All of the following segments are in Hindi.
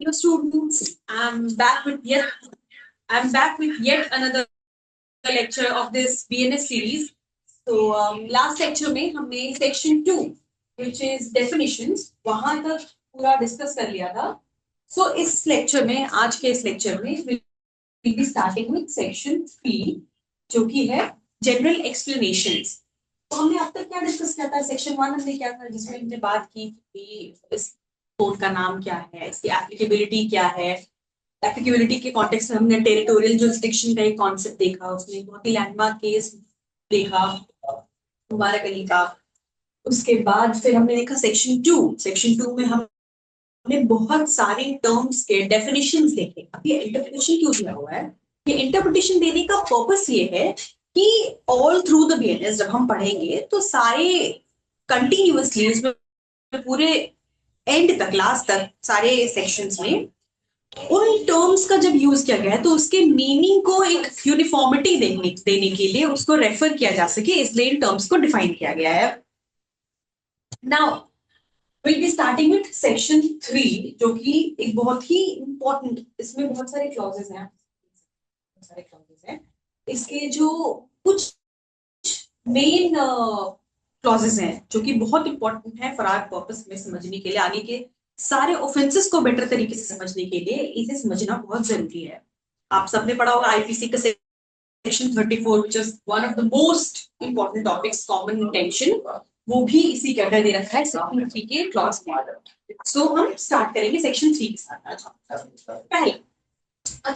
Hello students, I'm back with yet another lecture of this BNS series. So last lecture में हमने section 2 which is definitions वहां तक पूरा डिस्कस कर लिया था. So इस lecture में आज के इस lecture में we'll be starting with section 3 जो कि है general explanations. तो हमने अब तक क्या डिस्कस किया था? सेक्शन 1 हमने क्या था जिसमें हमने बात की कि इस कोड का नाम क्या है, इसकी एप्लीकेबिलिटी क्या है. एप्लीकेबिलिटी के कॉन्टेक्स्ट में हमने टेरिटोरियल जुरिस्डिक्शन का एक कॉन्सेप्ट देखा, उसमें बहुत ही लैंडमार्क केस देखा मुबारक अली का. उसके बाद फिर हमने देखा सेक्शन 2 में हमने बहुत सारे टर्म्स के डेफिनेशंस देखे. अब ये इंटरप्रिटेशन क्यों दिया हुआ है? ये इंटरप्रिटेशन देने का पर्पस ये है कि ऑल थ्रू द बीएनएस जब हम पढ़ेंगे तो सारे कंटिन्यूअसली उसमें पूरे एंड तक लास्ट तक सारे सेक्शंस में उन टर्म्स का जब यूज किया गया है तो उसके मीनिंग को एक यूनिफॉर्मिटी देने के लिए उसको रेफर किया जा सके, इसलिए इन टर्म्स को डिफाइन किया गया है. Now will be starting with section 3 जो कि एक बहुत ही इंपॉर्टेंट, इसमें बहुत सारे क्लॉजेस हैं, इसके जो कुछ मेन क्लॉजेस हैं जो कि बहुत इंपॉर्टेंट है फॉर आवर पर्पस में समझने के लिए, आगे के सारे ऑफेंसेस को बेटर तरीके से समझने के लिए इसे समझना बहुत जरूरी है. आप सबने पढ़ा होगा आईपीसी का section 34 which is one of the most important topics, common intention, वो भी इसी के अंदर दे रखा है सेक्शन 3 के क्लॉज में. सो हम स्टार्ट करेंगे सेक्शन 3 के साथ.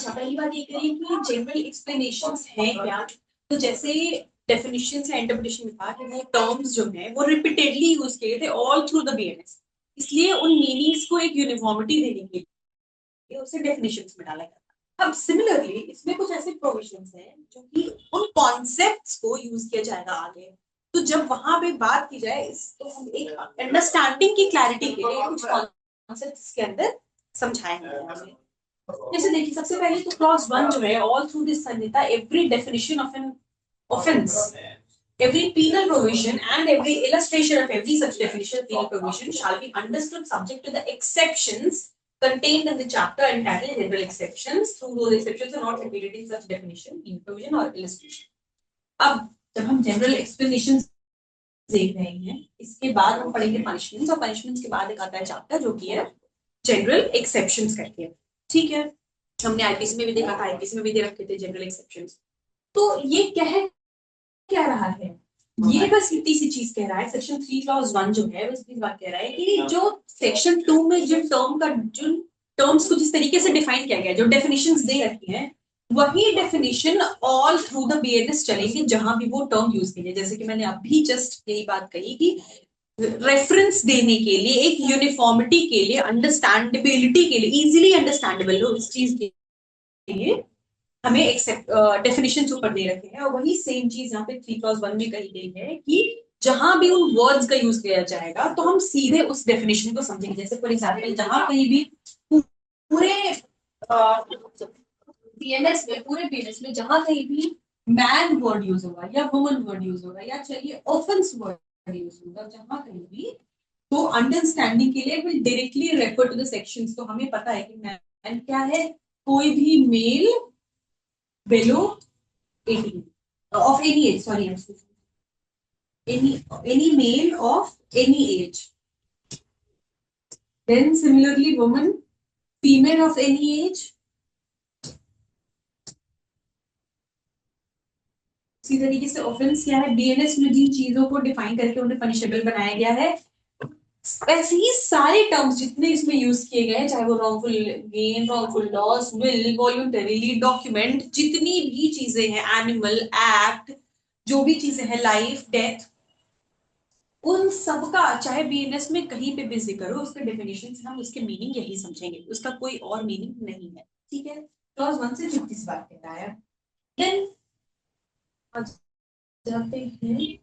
पहली बात ये करिए कि जनरल एक्सप्लेनेशंस है क्या. तो जैसे डेफिनेशन से इंटरप्रिटेशन में था कि वो टर्म्स जो है वो रिपीटेडली यूज किए थे ऑल थ्रू द बीएनएस, इसलिए उन मीनिंग्स को एक यूनिफॉर्मिटी देने के लिए उसे डेफिनेशंस में डाला गया था. अब सिमिलरली इसमें कुछ ऐसे प्रोविजंस हैं जो कि उन कॉन्सेप्ट्स को यूज किया जाएगा आगे. तो जब वहां पे बात की जाए तो हम एक अंडरस्टैंडिंग की क्लैरिटी के लिए कुछ कॉन्सेप्ट्स के अंदर समझाएंगे. जैसे देखिए सबसे पहले तो क्लॉज 1 जो है, ऑल थ्रू दिस संहिता every definition of an offense, every penal provision and every illustration of every such definition penal provision shall be understood subject to the exceptions contained in the chapter entitled general exceptions. Through those exceptions are not repeated in such definition, penal provision or illustration. अब जब हम जनरल एक्सप्लेनेशन देख रहे हैं इसके बाद हम पढ़ेंगे पनिशमेंट्स, और पनिशमेंट्स के बाद एक आता है चैप्टर जो कि है जनरल एक्सेप्शंस करके. ठीक है, हमने आईपीसी में भी देखा था, आईपीसी में भी दे रखे थे जनरल एक्सेप्शंस. तो ये क्या रहा है, ये बस इतनी सी चीज कह रहा है. सेक्शन 3 क्लॉज 1 जो है बस इतनी बात कह रहा है कि जो सेक्शन 2 में जिन टर्म्स को जिस तरीके से डिफाइन किया गया, जो डेफिनेशंस दे रखी हैं, वही definition all through the BNS चलेंगे जहां भी वो टर्म यूज किए. जैसे कि मैंने अभी जस्ट यही बात कही कि रेफरेंस देने के लिए, एक यूनिफॉर्मिटी के लिए, अंडरस्टैंडेबिलिटी के लिए, इजीली अंडरस्टैंडेबल हो इस चीज के लिए हमें एक्सेप्ट डेफिनेशन ऊपर दे रखे हैं. और वही सेम चीज यहाँ पे 3 क्लॉज 1 में कही गई है कि जहां भी उन वर्ड्स का यूज किया जाएगा तो हम सीधे उस डेफिनेशन को समझेंगे. जैसे फॉर एग्जाम्पल जहां कहीं भी पूरे बीएनएस में, पूरे बीएनएस में जहां कहीं भी मैन वर्ड यूज होगा या वुमन वर्ड यूज होगा या चलिए ऑफेंस वर्ड यूज होगा, जहां कहीं भी, तो अंडरस्टैंडिंग के लिए will directly refer to the sections. तो हमें पता है कि मैन क्या है, कोई भी mail below 18 of any age, sorry, any male of any age. Then similarly woman, female of any age. इसी तरीके से ऑफेंस क्या है, बीएनएस में जिन चीजों को डिफाइन करके उन्हें पनिशेबल बनाया गया है, वैसे ही सारे टर्म्स जितने इसमें यूज किए गए हैं, चाहे वो wrongful gain, wrongful loss, will, voluntarily, document, जितनी भी चीजें हैं, एनिमल एक्ट, जो भी चीजें हैं, लाइफ, डेथ, उन सबका चाहे बीएनएस में कहीं पे भी जिक्र हो, उसके डेफिनेशन से हम उसके मीनिंग यही समझेंगे, उसका कोई और मीनिंग नहीं है. ठीक है, क्लॉज 1 से 36 बात कहता है. देन जाते हैं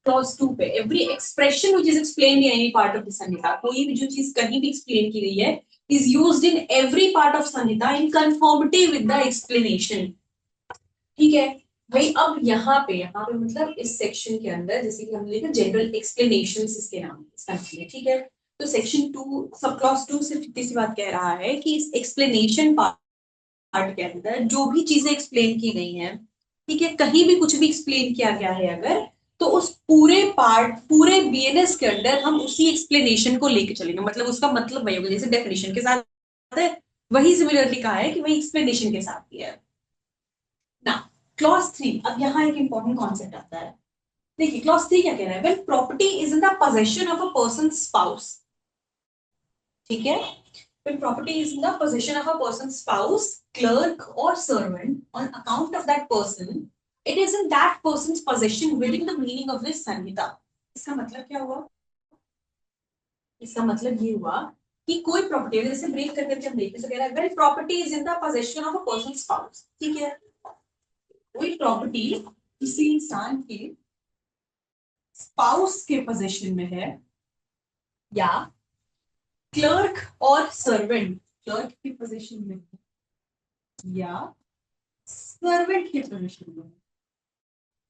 क्लॉज 2 पे. Every expression which is explained in any part of the संहिता, कोई भी जो चीज कहीं भी एक्सप्लेन की गई है, is used in every part of Samhita in conformity with the explanation. ठीक है भाई. अब यहाँ पे मतलब इस सेक्शन के अंदर जैसे कि हमने देखा जनरल एक्सप्लेनेशंस इसके नाम, ठीक है. तो सेक्शन 2 सब क्लॉज 2 सिर्फ इतनी सी बात कह रहा है कि इस एक्सप्लेनेशन पार्ट के अंदर जो भी चीजें एक्सप्लेन की गई हैं, ठीक है, कहीं भी कुछ भी एक्सप्लेन किया गया है अगर, तो उस पूरे पार्ट पूरे बीएनएस के अंदर हम उसी एक्सप्लेनेशन को लेके चलेंगे, मतलब उसका मतलब वही होगा जैसे डेफिनेशन के साथ है, वही सिमिलरली कहा है कि वही एक्सप्लेनेशन के साथ ही है ना। क्लॉज 3, अब यहाँ एक इंपॉर्टेंट कॉन्सेप्ट आता है। देखिए क्लॉज 3 क्या कह रहा है, when property is in the possession of a person spouse, ठीक है, when property is in the possession of a person's spouse, clerk or servant on account of that person, it is in that person's possession within the meaning of this संहिता। इसका मतलब क्या हुआ, इसका मतलब ये हुआ कि कोई प्रॉपर्टी जैसे ब्रेक कर करके हम देखते हैं when property is in the possession of a person spouse, ठीक है, कोई प्रॉपर्टी किसी इंसान के स्पाउस के पोजेशन में है, या क्लर्क और सर्वेंट क्लर्क की पोजीशन में या सर्वेंट की पोजीशन में,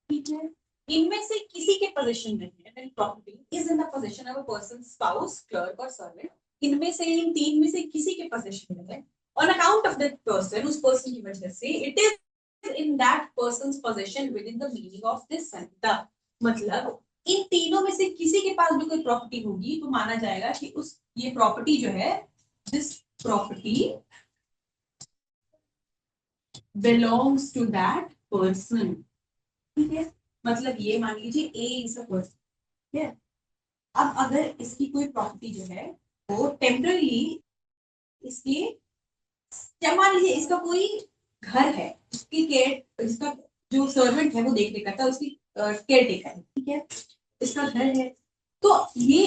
ठीक है, इनमें से किसी के पोजीशन में है, when property is in the position of a person spouse clerk और सर्वेंट, इनमें से इन तीन में से किसी के पोजीशन में है, on account of that person, उस पर्सन की वजह से, it is in that persons position with in the meaning of this sentence. मतलब इन तीनों में से किसी के पास भी कोई प्रॉपर्टी होगी तो माना जाएगा कि उस ये प्रॉपर्टी जो है, this property belongs to that person, ठीक है, मतलब ये मान लीजिए ए इज अ पर्सन, ठीक है, अब अगर इसकी कोई प्रॉपर्टी जो है वो टेम्पररी इसकी, क्या मान लीजिए इसका कोई घर है, उसकी केयर, इसका जो सर्वेंट है वो देख रेख करता है, उसकी केयर टेकर है, ठीक है, इसका घर है, तो ये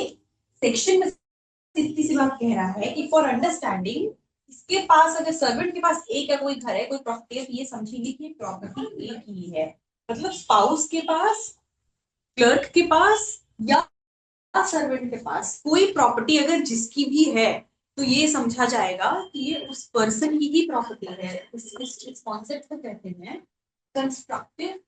सेक्शन में इतनी सी बात कह रहा है कि फॉर अंडरस्टैंडिंग इसके पास अगर सर्वेंट के पास एक या कोई घर है कोई प्रॉपर्टी है, तो ये समझेंगे कि प्रॉपर्टी एक ही है, मतलब स्पाउस के पास, क्लर्क के पास या सर्वेंट के पास कोई प्रॉपर्टी अगर जिसकी भी है, तो ये समझा जाएगा कि ये उस पर्सन की ही प्रॉपर्टी है। इस कॉन्सेप्ट को कहते हैं कंस्ट्रक्टिव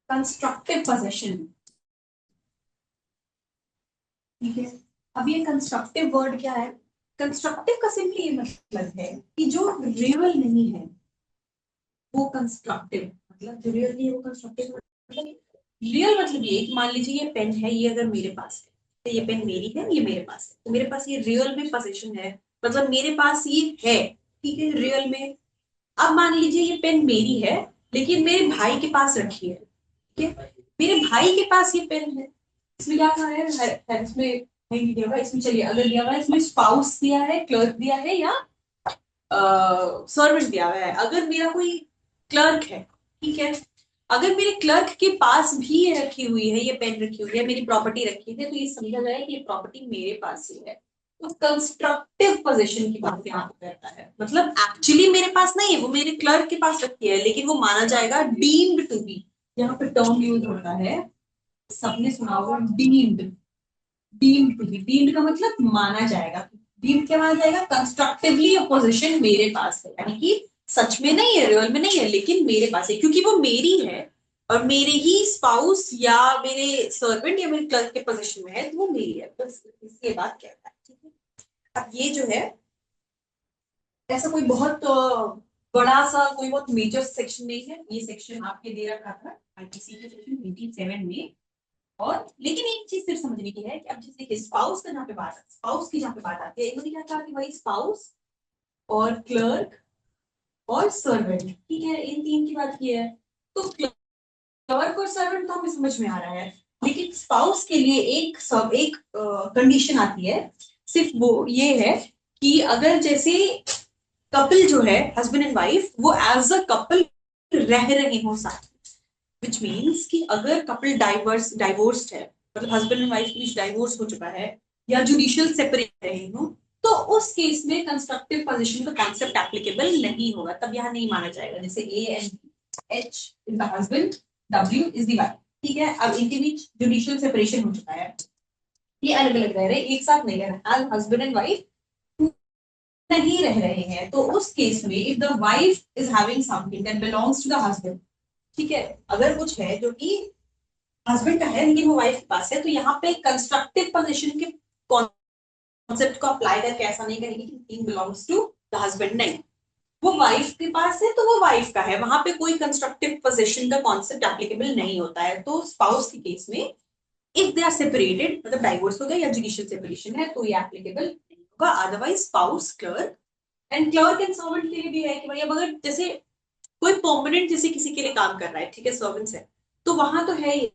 कंस्ट्रक्टिव पोजेशन, ठीक है। अब ये कंस्ट्रक्टिव वर्ड क्या है, कंस्ट्रक्टिव का सिंपली ये मतलब है कि जो रियल नहीं है वो कंस्ट्रक्टिव, मतलब जो रियल नहीं है वो कंस्ट्रक्टिव, मतलब रियल मतलब ये कि मान लीजिए ये पेन है, ये अगर मेरे पास है तो ये पेन मेरी है, ये मेरे पास है, तो मेरे पास ये रियल में पोजीशन है, मतलब मेरे पास ये है, ठीक है, रियल में। अब मान लीजिए ये पेन मेरी है लेकिन मेरे भाई के पास रखी है, ठीक है, मेरे भाई के पास ये पेन है, इसमें क्या कहा है इसमें नहीं दिया हुआ, इसमें चलिए अगर दिया हुआ है इसमें स्पाउस दिया है, क्लर्क दिया है या सर्वेंट दिया हुआ है। अगर मेरा कोई क्लर्क है, ठीक है, अगर मेरे क्लर्क के पास भी ये रखी हुई है, ये पेन रखी हुई है, मेरी प्रॉपर्टी रखी है, तो ये समझा जाए कि ये प्रॉपर्टी मेरे पास ही है। तो कंस्ट्रक्टिव पोजीशन की बात यहाँ पे करता है, मतलब एक्चुअली मेरे पास नहीं है, वो मेरे क्लर्क के पास रखी है, लेकिन वो माना जाएगा डीम्ड टू बी, यहाँ पे टर्म यूज होता है, सबने सुना होगा deemed, deemed to be, deemed का मतलब माना जाएगा, डीम्ड क्या माना जाएगा, कंस्ट्रक्टिवली अपोजिशन मेरे पास है, यानी कि सच में नहीं है, रियल में नहीं है, लेकिन मेरे पास है क्योंकि वो मेरी है और मेरे ही स्पाउस या मेरे सर्वेंट या मेरे क्लर्क के पोजीशन में है, तो वो मेरी है, बस इसके बाद क्या है, ठीक है। अब ये जो है ऐसा कोई बहुत बड़ा सा कोई बहुत मेजर सेक्शन नहीं है, ये सेक्शन आपके दे रखा था आईपीसी के सेक्शन 27 में। और लेकिन एक चीज फिर समझने की है कि अब जैसे स्पाउस का जहाँ पे बात, स्पाउस की जहाँ पे बात आती है, इन्होंने क्या कहा कि भाई स्पाउस और क्लर्क और सर्वेंट, ठीक है, इन तीन की बात की है, तो क्लर्क और सर्वेंट तो हमें समझ में आ रहा है, लेकिन स्पाउस के लिए एक कंडीशन आती है, सिर्फ वो ये है कि अगर जैसे कपल जो है हस्बैंड एंड वाइफ वो एज अ कपल रह रहे हो साथ, विच मीन्स कि अगर कपल डाइवोर्स्ड है, मतलब हस्बैंड एंड वाइफ के बीच डाइवोर्स हो चुका है या जुडिशियल सेपरेट रहे हो, तो उस केस में कंस्ट्रक्टिव पोजीशन का कॉन्सेप्ट एप्लीकेबल नहीं होगा, तब यहाँ नहीं माना जाएगा, जैसे A and H is the husband, W is the wife, ठीक है, अब इनके बीच जुडिशियल सेपरेशन हो चुका है, ये अलग अलग रह रहे हैं, एक साथ नहीं रह रहे, एज हस्बैंड एंड वाइफ नहीं रह रहे हैं, तो उस केस में if the wife is having something that belongs to the husband, ठीक है, अगर कुछ है जो कि हस्बैंड का है लेकिन वो वाइफ के पास है, तो यहाँ पे कंस्ट्रक्टिव पोजीशन के कॉन्सेप्ट को अप्लाई करके ऐसा नहीं करेंगे कि thing belongs to the husband, नहीं, वो वाइफ के पास है तो वो वाइफ का है, वहां पे कोई कंस्ट्रक्टिव पोजीशन का कॉन्सेप्ट एप्लीकेबल नहीं होता है। तो स्पाउस के केस में इफ दे आर सेपरेटेड, मतलब डाइवोर्स हो गया या जुडिशियल सेपरेशन है, तो ये एप्लीकेबल नहीं होगा। Otherwise spouse, clerk, and clerk and servant के लिए भी है कि भाई अब अगर जैसे कोई परमानेंट जैसे किसी के लिए काम कर रहा है, ठीक है, सर्वेंट्स है, तो वहां तो है ही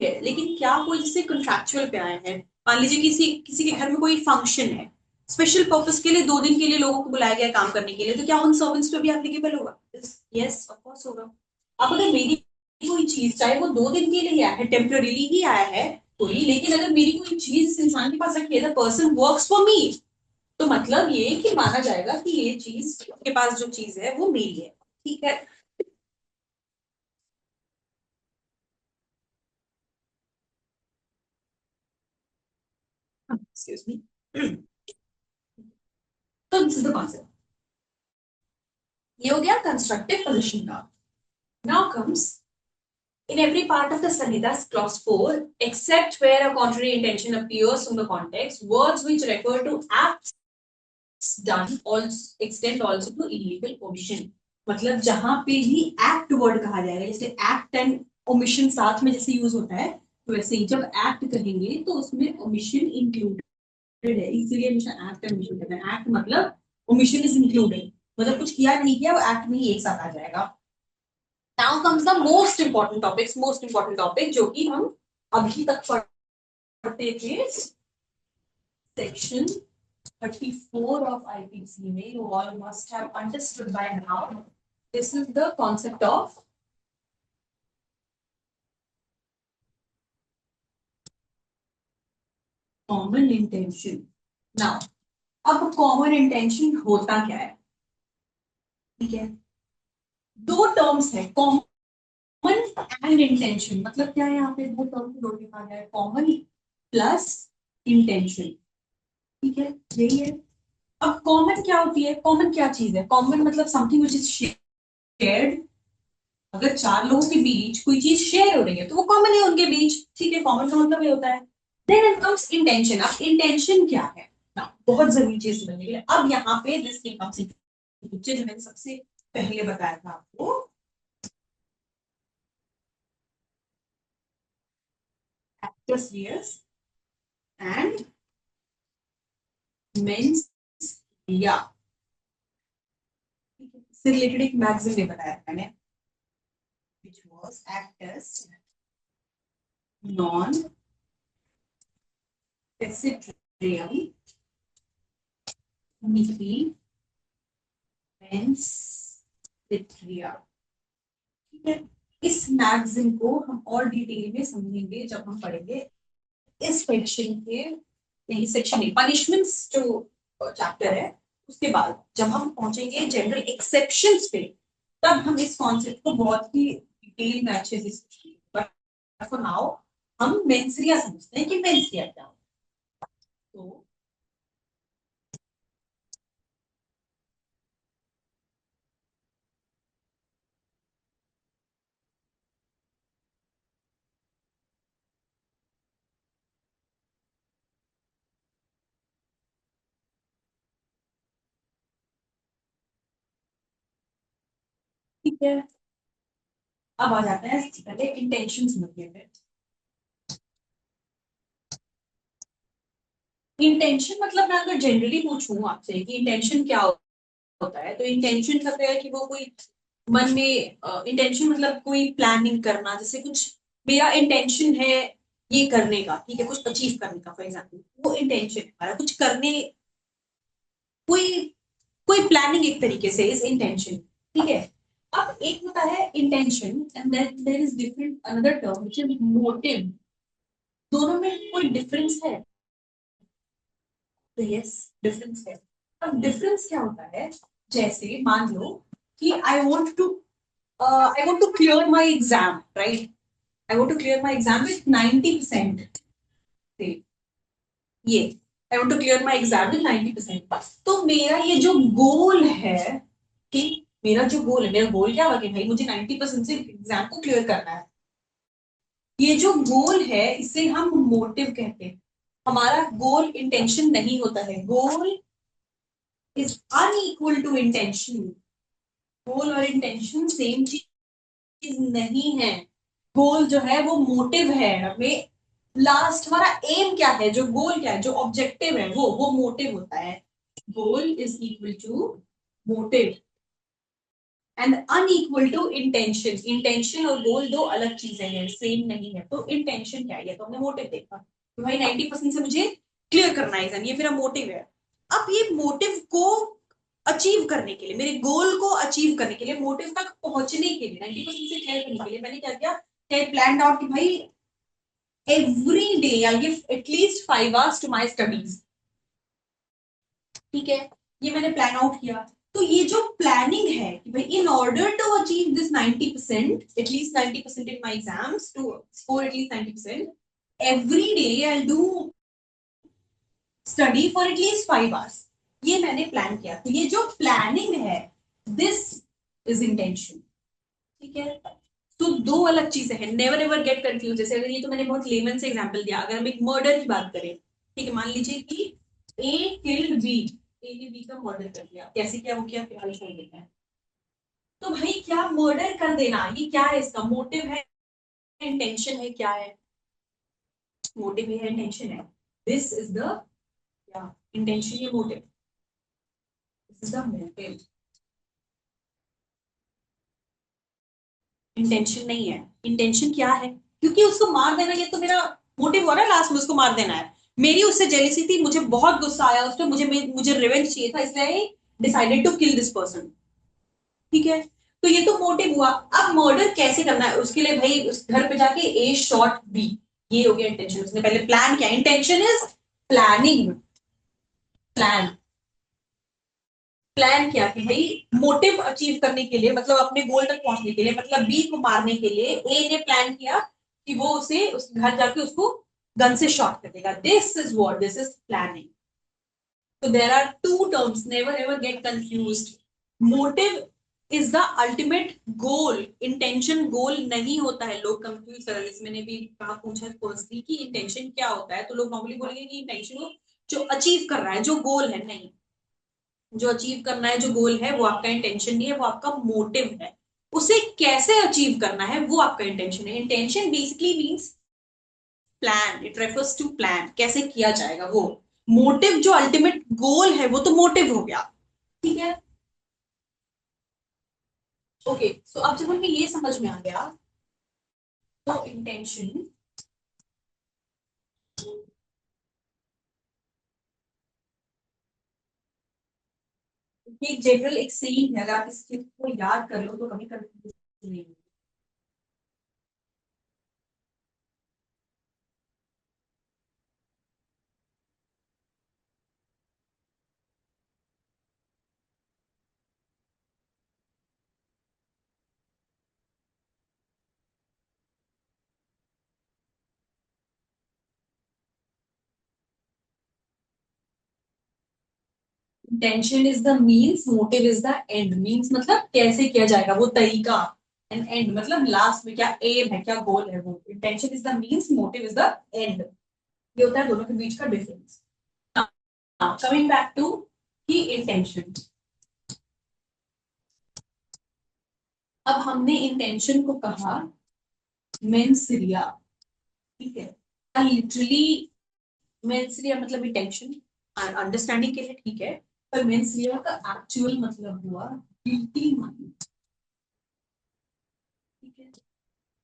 है, लेकिन क्या कोई जैसे कॉन्ट्रैक्चुअल पे आए हैं, मान लीजिए किसी किसी के घर में कोई फंक्शन है, स्पेशल पर्पस के लिए 2 दिन के लिए लोगों को बुलाया गया काम करने के लिए, तो क्या उन सर्वेंट्स पे भी एप्लीकेबल होगा? यस ऑफ कोर्स होगा। अब अगर मेरी कोई चीज, चाहे वो 2 दिन के लिए आया है, टेम्पररीली ही आया है कोई, लेकिन अगर मेरी कोई चीज इस इंसान के पास रखी है, the person works for me, तो मतलब ये कि माना जाएगा कि ये चीज के पास जो चीज है वो मेरी है, ठीक है। Excuse me. तो दिस इज द कॉन्सेप्ट, ये हो गया कंस्ट्रक्टिव पोजिशन का। Now comes in every part of the Sanhitas clause 4, except where a contrary intention appears from the context, words which refer to acts done also extend also to illegal omission। मतलब जहां पे भी एक्ट वर्ड कहा जाएगा, जैसे एक्ट एंड ओमिशन साथ में जैसे यूज होता है, तो वैसे ही जब एक्ट कहेंगे तो उसमें ओमिशन इंक्लूडेड है, इसीलिए हमेशा एक्ट एंड ओमिशन कहते हैं। एक्ट मतलब ओमिशन इज इंक्लूडेड, मतलब कुछ किया नहीं किया वो एक्ट में ही एक साथ आ जाएगा। Now comes the most important topic जो कि हम अभी तक पढ़ते थे, सेक्शन 34 of IPC में, you all must have understood by now, this is the concept of common intention। now अब कॉमन इंटेंशन होता क्या है, ठीक है, दो टर्म्स है, कॉमन एंड इंटेंशन। मतलब क्या है, यहाँ पे दो टर्म को जोड़ के कहा गया है, कॉमन प्लस इंटेंशन, ठीक है, यही है। अब कॉमन क्या होती है, कॉमन क्या चीज है, कॉमन मतलब समथिंग विच इज शेयर्ड। अगर 4 लोगों के बीच कोई चीज शेयर हो रही है तो वो कॉमन है उनके बीच, ठीक है, कॉमन का मतलब ये होता है। Then it comes intention. अब इंटेंशन क्या है ना, बहुत जरूरी चीज समझने के लिए। अब यहाँ पे दिस थिंग कम्स इन, जो मैंने सबसे पहले बताया था आपको, एक्टर्स रियर्स एंड मेंस या, इससे रिलेटेड एक मैगजीन ने बताया था मैंने, which was actors non Pesitrium Mihi Menstria, ठीक है। इस मैगजीन को हम और डिटेल में समझेंगे जब हम पढ़ेंगे इस सेक्शन के, नहीं सेक्शन नहीं, पनिशमेंट्स जो चैप्टर है उसके बाद जब हम पहुंचेंगे जनरल एक्सेप्शंस पे, तब हम इस कॉन्सेप्ट को बहुत ही डिटेल में अच्छे से समझेंगे। बट फॉर नाउ हम मेंस्ट्रिया समझते हैं कि मेंस्ट्रिया क्या होता है। तो ठीक है, अब आ जाता है पहले इंटेंशन समझने पे। इंटेंशन मतलब मैं अगर जनरली पूछूं आपसे कि इंटेंशन क्या होता है, तो इंटेंशन मतलब है कि वो कोई मन में, इंटेंशन मतलब कोई प्लानिंग करना, जैसे कुछ मेरा इंटेंशन है ये करने का, ठीक है, कुछ अचीव करने का, फॉर एग्जाम्पल वो इंटेंशन है हमारा, कुछ करने, कोई कोई प्लानिंग एक तरीके से इज इंटेंशन, ठीक है। अब एक होता है intention and then there is different another term which is motive. दोनों में कोई डिफरेंस है? तो यस, डिफरेंस है। अब डिफरेंस क्या होता है, जैसे मान लो कि I want to clear my exam, right, I want to clear my exam with 90%, से ये, I want to clear my exam with 90%। तो मेरा ये जो गोल है कि मेरा जो गोल है, मेरा गोल क्या होगा कि भाई मुझे 90% से एग्जाम को क्लियर करना है। ये जो गोल है इसे हम मोटिव कहते हैं। हमारा गोल इंटेंशन नहीं होता है। Goal is unequal to intention. Goal और इंटेंशन सेम चीज नहीं है। गोल जो है वो मोटिव है हमें। लास्ट हमारा एम क्या है, जो गोल क्या है, जो ऑब्जेक्टिव है, वो मोटिव होता है। Goal is equal to motive and unequal to intention. Intention और गोल दो अलग चीजें हैं, सेम नहीं है। तो इंटेंशन क्या है, तो हमने मोटिव देखा तो भाई 90% से मुझे क्लियर करना है एग्जाम, ये मेरा मोटिव है। अब ये मोटिव को अचीव करने के लिए, मेरे गोल को अचीव करने के लिए, मोटिव तक पहुंचने के लिए, 90% से क्लियर करने के लिए मैंने क्या किया, प्लान आउट कि भाई every day I give at least 5 hours to my studies. ठीक है, ये मैंने प्लान आउट किया। तो ये जो प्लानिंग है कि भाई in order to achieve this 90%, at least 90% in my exams, to score at least 90%, every day I do study for at least 5 hours। ये मैंने प्लान किया। तो ये जो प्लानिंग है, दिस इज इंटेंशन। ठीक है, तो दो अलग चीजें हैं, नेवर एवर गेट कंफ्यूज। जैसे अगर ये तो मैंने बहुत लेमन से एग्जांपल दिया, अगर हम एक मर्डर की बात करें, ठीक है, मान लीजिए कि ए किल्ड बी, ए ने बी का मर्डर कर दिया। कैसे किया, वो क्या फिलहाल छोड़ देता है। तो भाई क्या मर्डर कर देना, ये क्या है, इसका मोटिव है, इंटेंशन है, क्या है, मोटिव है, इंटेंशन है। दिस इज द क्या, इंटेंशन या motive, this is the motive. Intention नहीं है। इंटेंशन क्या है, क्योंकि उसको मार देना ये तो मेरा मोटिव हो रहा है, लास्ट में उसको मार देना है। मेरी उससे जेलिसी थी, मुझे बहुत गुस्सा आया उस पर, मुझे रिवेंज चाहिए था, इसलिए I decided to kill this person. ठीक है, तो ये तो मोटिव हुआ। अब मर्डर कैसे करना है, उसके लिए भाई उस घर पे जाके ए शॉट बी, ये हो गया इंटेंशन। उसने पहले प्लान किया, intention is planning. Plan, plan किया कि भाई मोटिव अचीव करने के लिए, मतलब अपने गोल तक पहुंचने के लिए, मतलब बी को मारने के लिए ए ने प्लान किया कि वो उसे उस घर जाके उसको गन से शॉट कर देगा। This is what, this is planning. तो there are two terms, never ever get confused. Motive is the ultimate goal, intention goal नहीं होता है। लोग कंफ्यूज कर रहे हैं, मैंने भी कहा, पूछा पर्सनली कि इंटेंशन क्या होता है, तो लोग नॉर्मली बोलेंगे कि इंटेंशन जो अचीव कर रहा है, जो गोल है। नहीं, जो अचीव करना है, जो गोल है, वो आपका इंटेंशन नहीं है, वो आपका मोटिव है। उसे कैसे अचीव करना है वो आपका इंटेंशन है। Intention basically means plan, it refers to plan, कैसे किया जाएगा वो। मोटिव जो अल्टीमेट गोल है वो तो मोटिव हो गया। ठीक है, ओके। सो अब जब हमें ये समझ में आ गया, तो इंटेंशन, एक जनरल एक सेइंग है, अगर आप इस चीज को याद कर लो तो कभी कंफ्यूजन नहीं। Intention is the means, motive is the end. Means मतलब कैसे किया जाएगा, वो तरीका। एंड एंड मतलब लास्ट में क्या एम है, क्या गोल है वो। Intention is the means, motive is the end. ये होता है दोनों के बीच का डिफरेंस। कमिंग बैक टू की इंटेंशन। अब हमने इंटेंशन को कहा मेंस रिया। ठीक है, लिटरली मेंस रिया मतलब इंटेंशन, अंडरस्टैंडिंग के लिए ठीक है। पर मेंस रिया का एक्चुअल मतलब हुआ गिल्टी माइंड। ठीक है,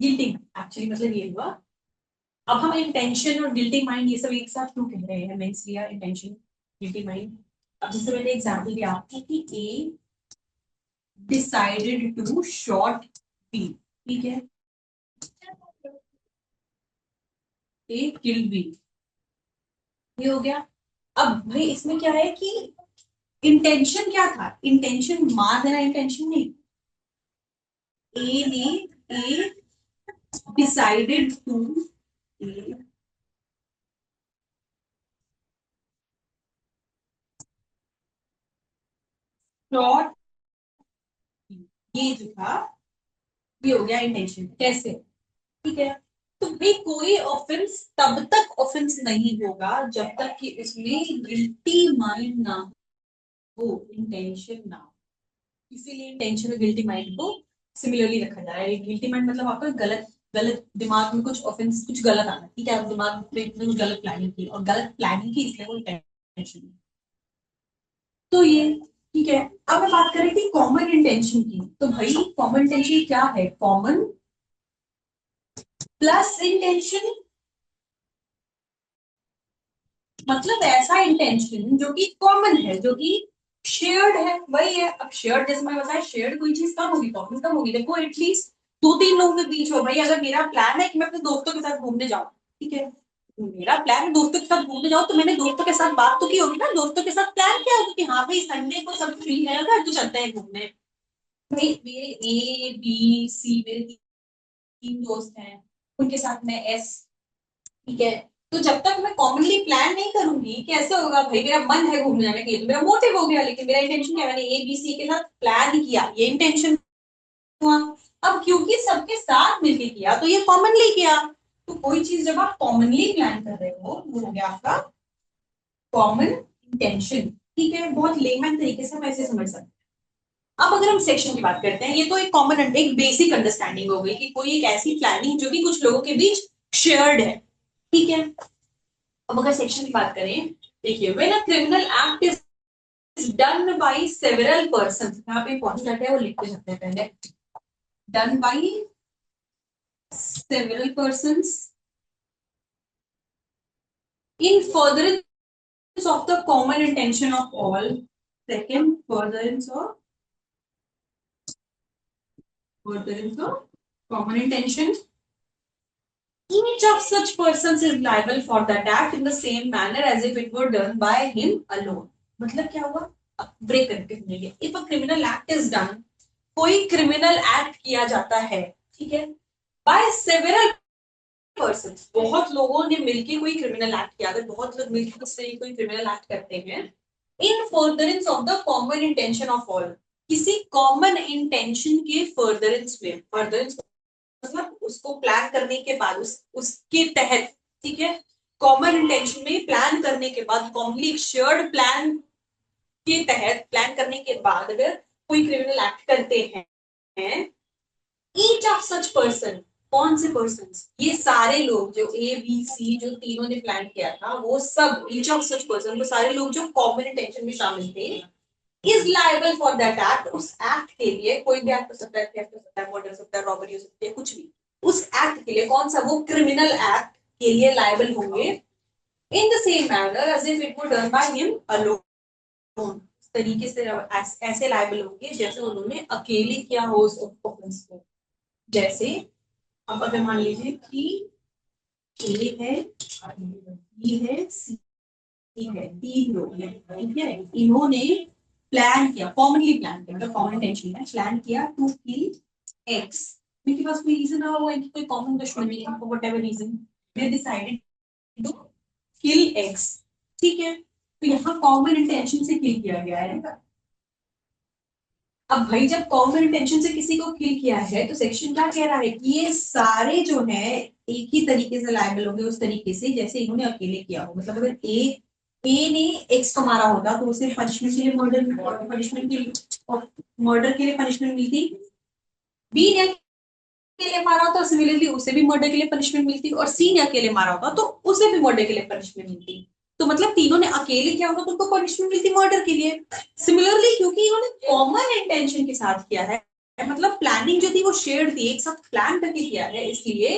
गिल्टी एक्चुअली मतलब ये हुआ। अब हम इंटेंशन और गिल्टी माइंड ये सब एक साथ क्यों कह रहे हैं, मेंस लिया, इंटेंशन, गिल्टी माइंड। अब जैसे मैंने एग्जांपल दिया आपको कि ए डिसाइडेड टू शॉट बी। ठीक है, ए किल बी, ये हो गया। अब भाई इसमें क्या है कि इंटेंशन क्या था, इंटेंशन मार देना इंटेंशन नहीं। ए ने, ए डिसाइडेड टू, ए शॉट ये जो था ये हो गया इंटेंशन। कैसे? ठीक है, तो भाई कोई ऑफेंस तब तक ऑफेंस नहीं होगा जब तक कि उसमें गिल्टी माइंड ना हो, इंटेंशन ना हो। इसीलिए इंटेंशन और गिल्टी माइंड को सिमिलरली रखा जा रहा है। गिल्टी माइंड मतलब आपका गलत गलत दिमाग में कुछ ऑफेंस कुछ गलत आना, ठीक है, आप दिमाग में इतने कुछ गलत प्लानिंग की और गलत प्लानिंग की इसलिए वो इंटेंशन। तो ये ठीक है। अब मैं बात करें कि कॉमन इंटेंशन की, तो भाई कॉमन इंटेंशन क्या है? कॉमन प्लस इंटेंशन, मतलब ऐसा इंटेंशन जो कि कॉमन है, जो कि शेयर्ड है, वही है। अब शेयर्ड जैसे मैं बताया, शेयर्ड कोई चीज कम होगी, कॉमन कम होगी। देखो एटलीस्ट दो तीन लोगों के बीच हो। भाई अगर मेरा प्लान है कि मैं अपने दोस्तों के साथ घूमने जाऊं, ठीक है, मेरा प्लान है दोस्तों के साथ घूमने जाओ, तो मैंने दोस्तों के साथ बात तो की होगी ना, दोस्तों के साथ प्लान किया होगा कि हाँ भाई संडे को सब फ्री है अगर तो चलते हैं घूमने। भाई मेरे ए बी सी मेरे तीन दोस्त हैं, उनके साथ मैं एस, ठीक है। तो जब तक मैं कॉमनली प्लान नहीं करूंगी, कैसे होगा भाई? मेरा मन है घूमने जाने के लिए तो मेरा मोटिव हो गया, लेकिन मेरा इंटेंशन क्या? मैंने ए बी सी के साथ प्लान किया, ये इंटेंशन हुआ। अब क्योंकि सबके साथ मिलके किया तो ये कॉमनली किया। तो कोई चीज जब आप कॉमनली प्लान कर रहे हो वो हो गया आपका कॉमन इंटेंशन। ठीक है, बहुत लेमन तरीके से हम ऐसे समझ सकते हैं। अब अगर हम सेक्शन की बात करते हैं, ये तो एक कॉमन एक बेसिक अंडरस्टैंडिंग हो गई कि कोई एक ऐसी प्लानिंग जो कि कुछ लोगों के बीच शेयर्ड है, ठीक है। अब अगर सेक्शन की बात करें, देखिए when a criminal act is done by several persons, यहाँ पे इंपॉर्टेंट है वो लिखते जाते हैं पहले, done by several persons in furtherance of the common intention of all. Second, furtherance of common intention. Each of such persons is liable for that act in the same manner as if it were done by him alone. मतलब क्या हुआ? ब्रेक करके सुनेंगे। If a criminal act is done, कोई क्रिमिनल एक्ट किया जाता है, ठीक है, बाय सेवरल पर्सन, बहुत लोगों ने मिलकर कोई क्रिमिनल एक्ट किया, अगर बहुत लोग मिलकर उससे कोई क्रिमिनल एक्ट करते हैं, इन furtherance of the common intention of all, किसी कॉमन इंटेंशन के फर्दरेंस में, फर्दरेंस मतलब उसको प्लान करने के बाद उसके तहत, ठीक है, कॉमन इंटेंशन में प्लान करने के बाद, कॉमनली शेयर्ड प्लान के तहत प्लान करने के बाद अगर कोई क्रिमिनल एक्ट करते हैं, ईच ऑफ सच पर्सन, कौन से पर्सन? ये सारे लोग जो ए बी सी जो तीनों ने प्लान किया था, वो सब ईच ऑफ सच पर्सन, वो सारे लोग जो कॉमन इंटेंशन में शामिल थे, is liable for that act, उस एक्ट के लिए, कोई भी एक्ट हो सकता है, थेफ्ट हो सकता है, मर्डर हो सकता है, रॉबरी हो सकती है, कुछ भी, उस एक्ट के लिए, कौन सा? वो क्रिमिनल एक्ट के लिए लाइबल होंगे in the same manner as if it were done by him alone, तरीके से ऐसे लाइबल होंगे जैसे उन्होंने अकेले किया हो उस ऑफेंस को। जैसे अब अगर मान लीजिए कि ए है, बी है, सी है, तीन लोग हैं, ठीक है, इन्होंने प्लान किया, कॉमनली प्लान किया, मतलब कॉमन इंटेंशन है, प्लान किया टू किल एक्स। इनके पास कोई रीजन रहा होगा, इनकी कोई कॉमन दुश्मनी है, for whatever reason they decided to kill X, ठीक है। तो यहाँ कॉमन इंटेंशन से किल किया गया है। अब भाई जब कॉमन इंटेंशन से किसी को किल किया है तो सेक्शन क्या कह रहा है कि ये सारे जो है एक ही तरीके से लायबल होंगे, उस तरीके से जैसे इन्होंने अकेले किया हो। मतलब अगर ए ने एक्स को मारा होता तो उसे पनिशमेंट के लिए मर्डर के लिए पनिशमेंट मिलती, बी ने अकेले मारा होता सिमिलरली उसे भी मर्डर के लिए पनिशमेंट मिलती, और सी ने अकेले मारा होता तो उसे भी मर्डर के लिए पनिशमेंट मिलती। तो मतलब तीनों ने अकेले किया होता तो उनको पनिशमेंट मिलती मर्डर के लिए। सिमिलरली क्योंकि इन्होंने कॉमन इंटेंशन के साथ किया है, मतलब प्लानिंग जो थी वो शेयर्ड थी, एक साथ प्लान करके किया है, इसलिए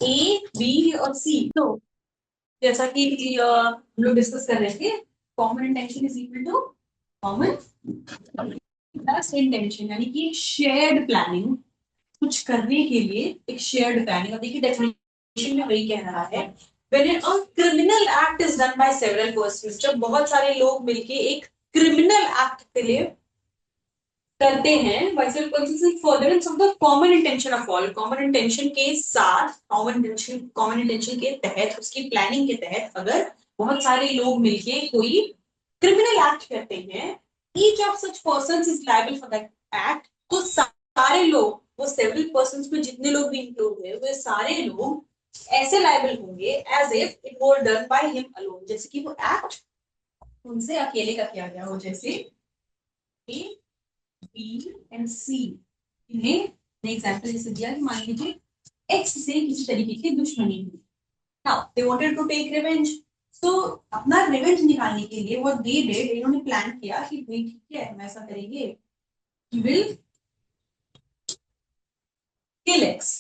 ए बी और सी, तो जैसा कि हम लोग डिस्कस कर रहे थे, common intention is equal to common plus intention, यानी कि शेयर्ड प्लानिंग कुछ करने के लिए, एक शेयर्ड प्लानिंग। अब देखिए डेफिनेशन में वही कह रहा है, when a criminal act is done by several persons, जब बहुत सारे लोग मिलके एक क्रिमिनल एक्ट के लिए करते हैं, वैसे furtherance of the common intention of all, common intention के साथ, कॉमन इंटेंशन के तहत, उसकी प्लानिंग के तहत अगर बहुत सारे लोग मिलके कोई क्रिमिनल एक्ट करते हैं, each of such person is liable for that act, तो सारे लोग, वो सेवरल पर्सन्स में जितने लोग भी इंक्लूड हुए, वो सारे लोग ऐसे लायबल होंगे as if it were done by him alone, जैसे कि वो एक्ट उनसे अकेले का किया गया हो, जैसे ए बी एंड सी। इन्हें एग्जांपल जैसे दिया कि मान लीजिए एक्स से किसी तरीके की दुश्मनी हुई, now they wanted to take revenge. So अपना रिवेंज निकालने के लिए व्हाट दे डिड, इन्होंने प्लान किया कि भाई ठीक है हम ऐसा करेंगे, विल किल एक्स।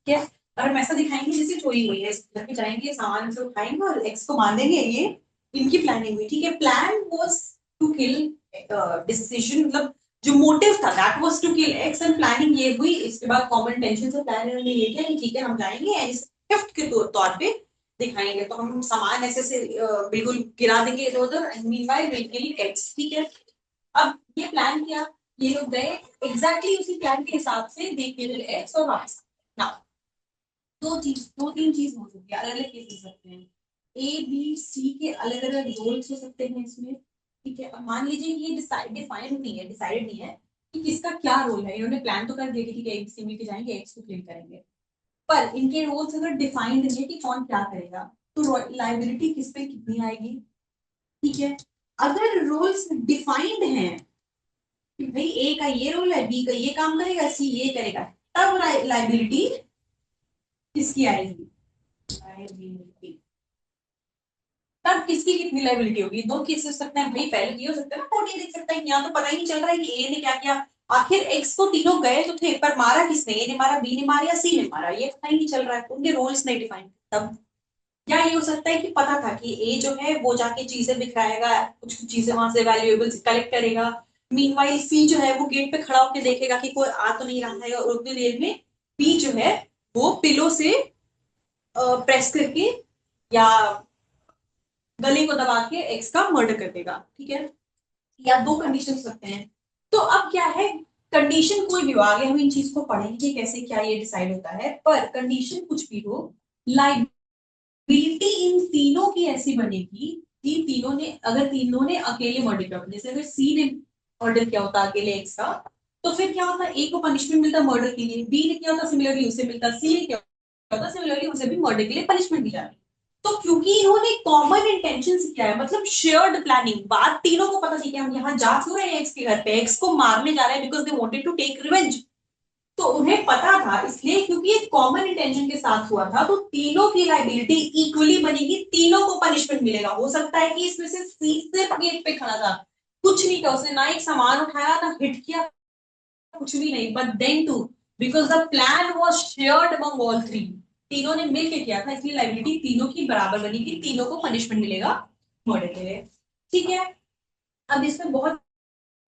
ठीक है, और हम ऐसा दिखाएंगे जैसे चोरी हुई है, घर पे जाएंगे सामान से उठाएंगे और एक्स को मार देंगे, ये इनकी प्लानिंग हुई। ठीक है, plan was to kill, decision मतलब जो मोटिव था that was to kill X, and planning ये हुई। इसके बाद कॉमन इंटेंशन से प्लान इन्होंने ये किया कि ठीक है हम जाएंगे एंड गिफ्ट के तौर पे दिखाएंगे, तो हम सामान ऐसे से बिल्कुल गिरा देंगे इधर उधर, मीनवाइल विल किल एक्स। ठीक है, अब ये प्लान किया, ये लोग गए एग्जैक्टली उसी प्लान के हिसाब से, दे किल एक्स और वापस। नाउ दो तीन चीज हो सकती है, अलग अलग केस हो सकते हैं, ए बी सी के अलग अलग रोल्स हो सकते हैं इसमें। ठीक है, अब मान लीजिए ये डिफाइंड नहीं है, डिसाइडेड नहीं है कि किसका क्या रोल है। इन्होंने प्लान तो कर दिया कि ठीक है एक सी मिलके जाएंगे एक्स को क्लेम करेंगे, पर इनके रोल्स अगर डिफाइंड नहीं है कि कौन क्या करेगा, तो लाइबिलिटी किस पे कितनी आएगी। ठीक है, अगर रोल्स डिफाइंड हैं कि भाई ए का ये रोल है, बी का ये काम करेगा, सी ये करेगा, तब लाइबिलिटी किसकी आएगी, लायबिलिटी तब किसकी कितनी लायबिलिटी होगी। दो केस हो सकते हैं भाई, पहले ये हो सकता है ना कोर्ट ये देख सकता है यहाँ तो पता ही नहीं चल रहा है कि ए ने क्या किया, आखिर एक्स को तीनों गए तो थे पर मारा किसने, ए ने मारा, बी ने मारा या सी ने मारा, ये पता ही नहीं चल रहा है, उनके रोल्स नहीं डिफाइन तब। या ये हो सकता है कि पता था कि ए जो है वो जाके चीजें बिखराएगा, कुछ कुछ चीजें वहां से वैल्यूएबल्स कलेक्ट करेगा, मीनवाइल सी जो है वो गेट पे खड़ा होकर देखेगा कि कोई आ तो नहीं रहा है, और उतनी देर में बी जो है वो पिलो से प्रेस करके या गले को दबा के एक्स का मर्डर कर देगा। ठीक है, या दो कंडीशन सकते हैं। तो अब क्या है, कंडीशन कोई भी हो, आगे हम इन चीज को पढ़ेंगे कैसे क्या ये डिसाइड होता है, पर कंडीशन कुछ भी हो, लाइबिलिटी इन तीनों की ऐसी बनेगी कि तीनों ने, अगर तीनों ने अकेले मर्डर किया, जैसे अगर सी ने मर्डर किया होता अकेले एक्स का, तो फिर क्या होता, ए को पनिशमेंट मिलता मर्डर के लिए, बी ने किया होता सिमिलरली उसे मिलता, सी ने किया होता सिमिलरली उसे भी मर्डर के लिए पनिशमेंट दी जाती। तो क्योंकि इन्होंने कॉमन इंटेंशन से किया है, मतलब शेयर्ड प्लानिंग, बात तीनों को पता थी कि हम यहाँ जा क्यों रहे हैं एक्स के घर पे, एक्स को मारने जा रहे हैं because they wanted to take revenge. तो उन्हें पता था, इसलिए क्योंकि एक कॉमन इंटेंशन के साथ हुआ था, तो तीनों की लाइबिलिटी इक्वली बनेगी, तीनों को पनिशमेंट मिलेगा। हो सकता है कि इसमें से सी सिर्फ गेट पे खड़ा था, कुछ नहीं था, उसने ना एक सामान उठाया ना हिट किया, कुछ भी नहीं, but then to because the plan was shared among all three, तीनों ने मिलकर किया था, इसलिए लाइबिलिटी तीनों की बराबर बनेगी, तीनों को पनिशमेंट मिलेगा मर्डर के लिए। ठीक है, अब इसमें बहुत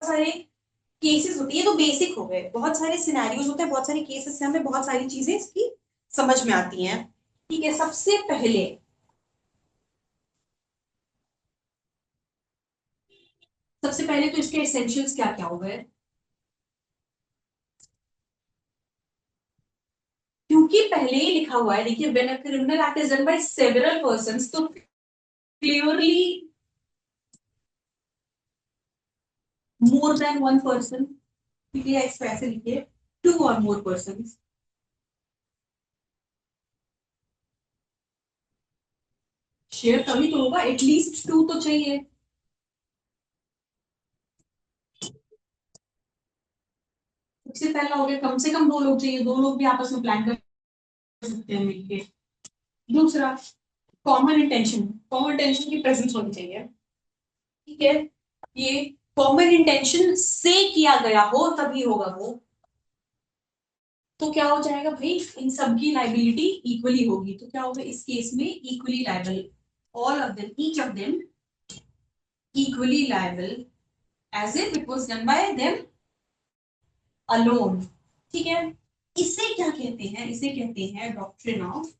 सारे केसेस होती है, तो बेसिक हो गए, बहुत सारे सिनेरियोज होते हैं, बहुत सारे केसेस से हमें बहुत सारी चीजें इसकी समझ में आती हैं। ठीक है, सबसे पहले तो इसके एसेंशियल्स क्या क्या हो गए, क्योंकि पहले ही लिखा हुआ है, देखिए when a criminal act is done by several persons, तो clearly more than one person, ठीक है, इसको ऐसे लिखिए, टू और मोर पर्सन, शेयर तभी तो होगा, एटलीस्ट टू तो चाहिए। सबसे पहला हो गया कम से कम दो लोग चाहिए, दो लोग भी आपस में प्लान कर सकते हैं मिलके। दूसरा कॉमन इंटेंशन, कॉमन इंटेंशन की प्रेजेंस होनी चाहिए। ठीक है, ये कॉमन इंटेंशन से किया गया हो तभी होगा वो, तो क्या हो जाएगा भाई, इन सबकी लाइबिलिटी इक्वली होगी, तो क्या होगा इस केस में, equally liable, all of them, each of them equally liable as if it was done by them alone. ठीक है, इसे क्या कहते हैं, इसे कहते हैं doctrine of